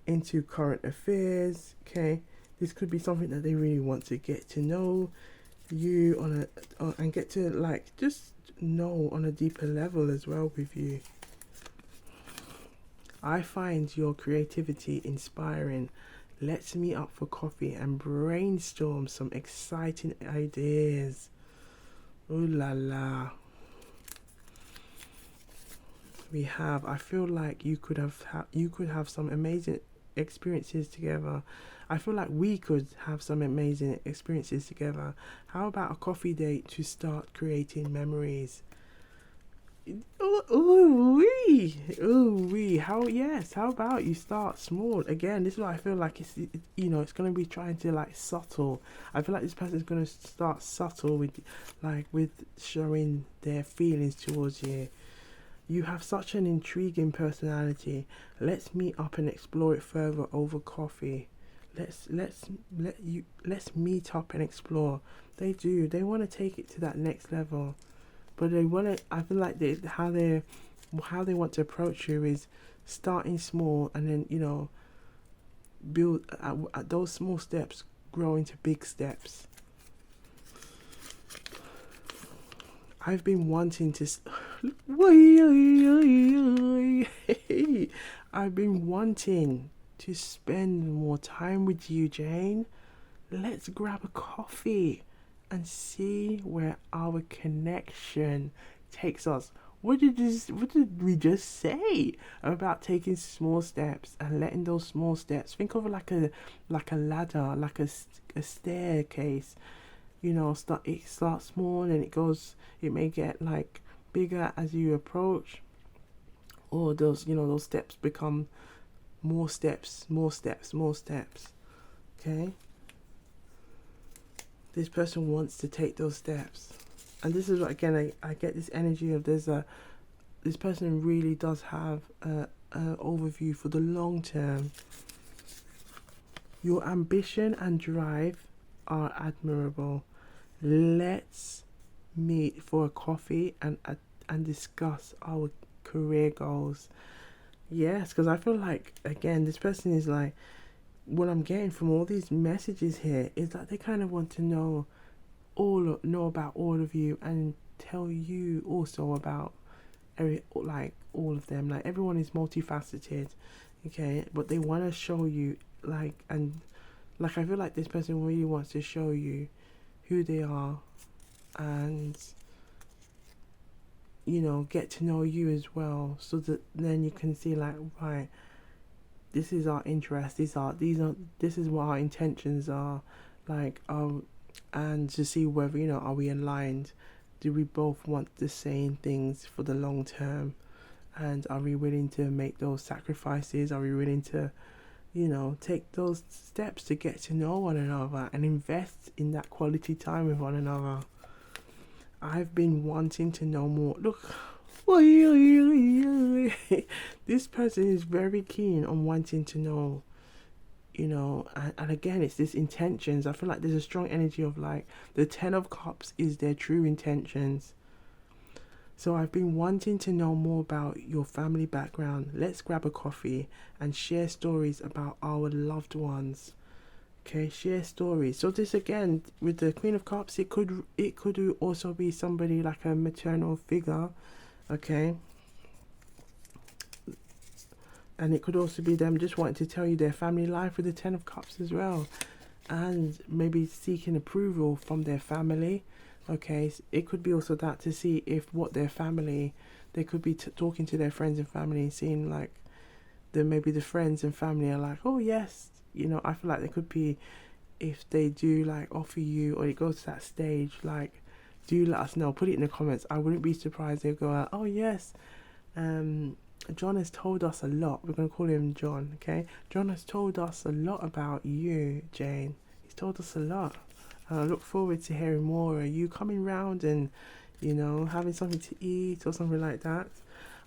into current affairs. Okay, this could be something that they really want to get to know you and get to just know on a deeper level as well with you. I find your creativity inspiring. Let's meet up for coffee and brainstorm some exciting ideas. Ooh la la. I feel like you could have some amazing experiences together. I feel like we could have some amazing experiences together. How about a coffee date to start creating memories? Ooh wee. How yes? How about you start small? Again, this is what I feel like. It's gonna be trying to like subtle. I feel like this person's gonna start subtle with, like, with showing their feelings towards you. You have such an intriguing personality. Let's meet up and explore it further over coffee. Let's meet up and explore. They do. They want to take it to that next level, but they want to. I feel like how they want to approach you is starting small, and then build at those small steps, grow into big steps. I've been wanting to. I've been wanting to spend more time with you, Jane. Let's grab a coffee and see where our connection takes us. What did we just say about taking small steps and letting those small steps? Think of it like a ladder, like a staircase. It starts small and it may get like bigger as you approach, or those steps become more steps, more steps, more steps. Okay, this person wants to take those steps, and this is what, again, I get this energy of this person really does have a overview for the long term. Your ambition and drive are admirable. Let's meet for a coffee and discuss our career goals. Yes, because I feel like, again, this person is like, what I'm getting from all these messages here is that they kind of want to know about all of you, and tell you also about all of them. Like, everyone is multifaceted, okay, but they want to show you, I feel like this person really wants to show you who they are, and get to know you as well, so that then you can see, like, right, this is our interest, this is what our intentions are, like, and to see whether, are we aligned, do we both want the same things for the long term, and are we willing to make those sacrifices, are we willing to take those steps to get to know one another and invest in that quality time with one another. I've been wanting to know more. Look, this person is very keen on wanting to know, and again, it's this intentions. I feel like there's a strong energy of, like, the Ten of Cups is their true intentions. So I've been wanting to know more about your family background. Let's grab a coffee and share stories about our loved ones. Okay, share stories. So this, again, with the Queen of Cups, it could also be somebody like a maternal figure, okay? And it could also be them just wanting to tell you their family life with the Ten of Cups as well, and maybe seeking approval from their family. Okay, so it could be also that, to see if what their family, they could be talking to their friends and family, and seeing like maybe the friends and family are like, oh yes, I feel like they could be, if they do like offer you, or it goes to that stage, like, do let us know, put it in the comments. I wouldn't be surprised they go out, oh yes, John has told us a lot. We're going to call him John, okay? John has told us a lot about you, Jane. He's told us a lot. I look forward to hearing more. Are you coming round and, having something to eat or something like that?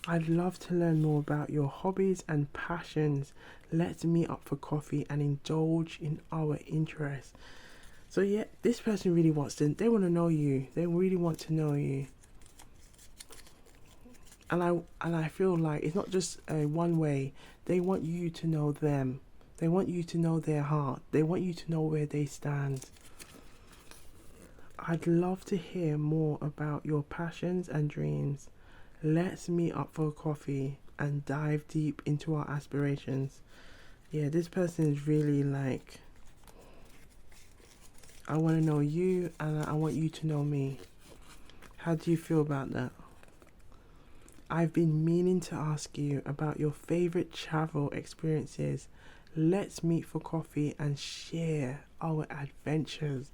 I'd love to learn more about your hobbies and passions. Let's meet up for coffee and indulge in our interests. So yeah, this person really they want to know you. They really want to know you. And I feel like it's not just a one way. They want you to know them. They want you to know their heart. They want you to know where they stand. I'd love to hear more about your passions and dreams. Let's meet up for a coffee and dive deep into our aspirations. Yeah, this person is really like, I want to know you and I want you to know me. How do you feel about that? I've been meaning to ask you about your favorite travel experiences. Let's meet for coffee and share our adventures.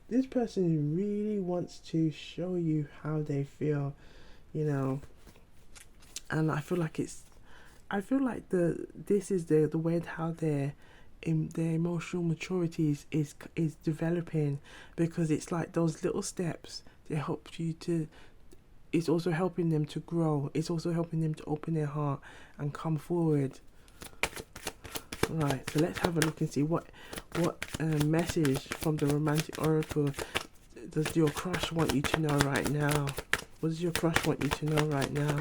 This person really wants to show you how they feel, you know. And I feel like this is the way how their emotional maturity is developing, because it's like those little steps to help you to. It's also helping them to grow. It's also helping them to open their heart and come forward. Right, so let's have a look and see what message from the romantic oracle does your crush want you to know right now. What does your crush want you to know right now?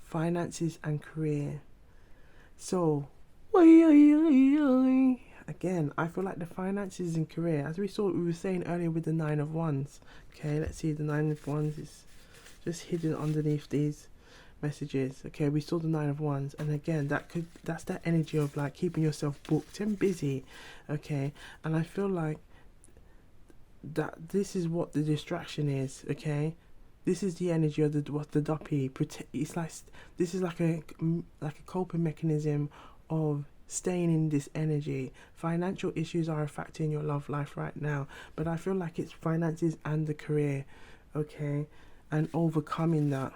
Finances and career. So, again, I feel like the finances and career, as we were saying earlier with the Nine of Wands. Okay, let's see, the Nine of Wands is just hidden underneath these messages. Okay, we saw the Nine of Wands, and again, that's that energy of like keeping yourself booked and busy. Okay, and I feel like that this is what the distraction is. Okay, this is the energy of the duppy. It's like this is like a coping mechanism of staying in this energy. Financial issues are a factor in your love life right now, but I feel like it's finances and the career. Okay, and overcoming that.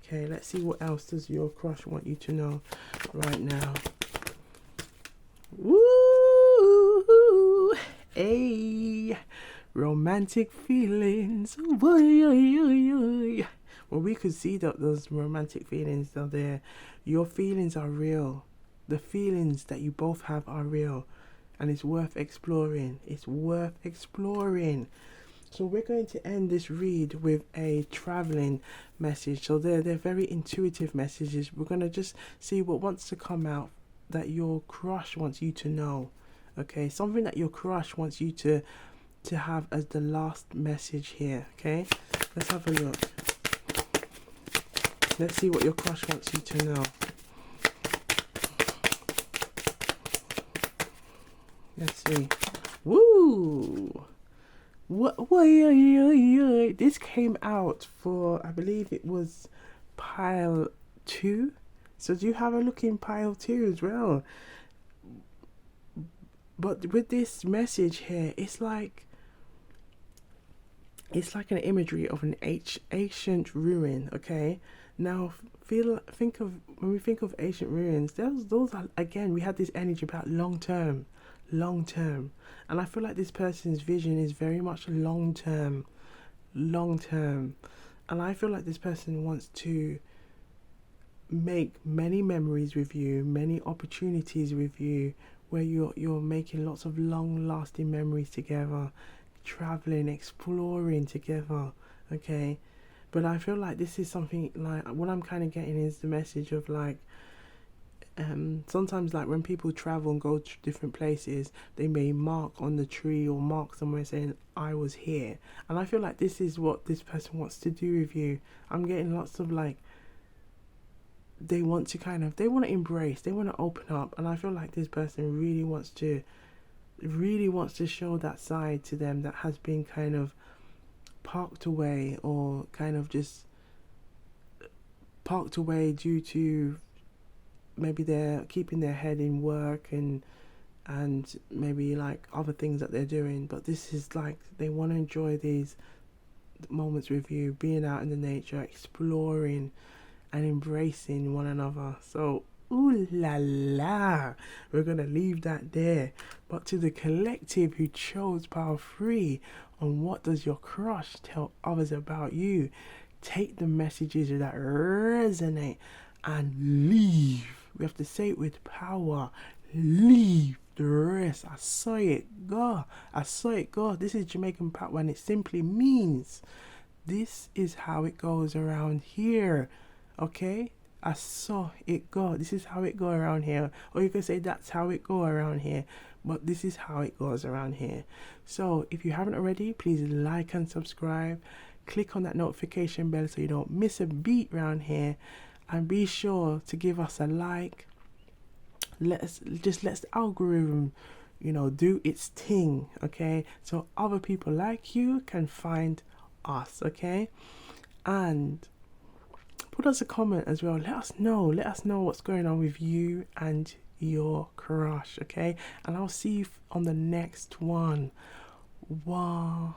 Okay, let's see what else does your crush want you to know right now. Woo! Hey! Romantic feelings. Well, we could see that those romantic feelings are there. Your feelings are real. The feelings that you both have are real. And it's worth exploring. It's worth exploring. So we're going to end this read with a traveling message. So they're very intuitive messages. We're going to just see what wants to come out that your crush wants you to know. Okay, something that your crush wants you to have as the last message here. Okay, let's have a look. Let's see what your crush wants you to know. Let's see. Woo! What? This came out for, I believe it was pile 2. So do you have a look in pile 2 as well? But with this message here, it's like an imagery of an ancient ruin. Okay, now think of when we think of ancient ruins, those are, again, we had this energy about long term, and I feel like this person's vision is very much long term, and I feel like this person wants to make many memories with you, many opportunities with you, where you're making lots of long lasting memories together, traveling, exploring together. Okay, but I feel like this is something like what I'm kind of getting is the message of like sometimes like when people travel and go to different places, they may mark on the tree or mark somewhere saying I was here, and I feel like this is what this person wants to do with you. I'm getting lots of like they want to embrace, they want to open up, and I feel like this person really wants to show that side to them that has been kind of parked away, or kind of just parked away due to maybe they're keeping their head in work and maybe like other things that they're doing. But this is like they want to enjoy these moments with you, being out in the nature, exploring and embracing one another. So ooh la la, we're gonna leave that there. But to the collective who chose pile 3 on what does your crush tell others about you, take the messages that resonate and leave. We have to say it with power. Leave the rest. I saw it go. This is Jamaican patois, and it simply means this is how it goes around here. Okay, I saw it go. This is how it go around here. Or you can say that's how it go around here. But this is how it goes around here. So if you haven't already, please like and subscribe. Click on that notification bell so you don't miss a beat around here. And be sure to give us a like. Let's let the algorithm, do its thing. Okay, so other people like you can find us. Okay, and put us a comment as well. Let us know what's going on with you and your crush, okay? And I'll see you on the next one. Wagwan.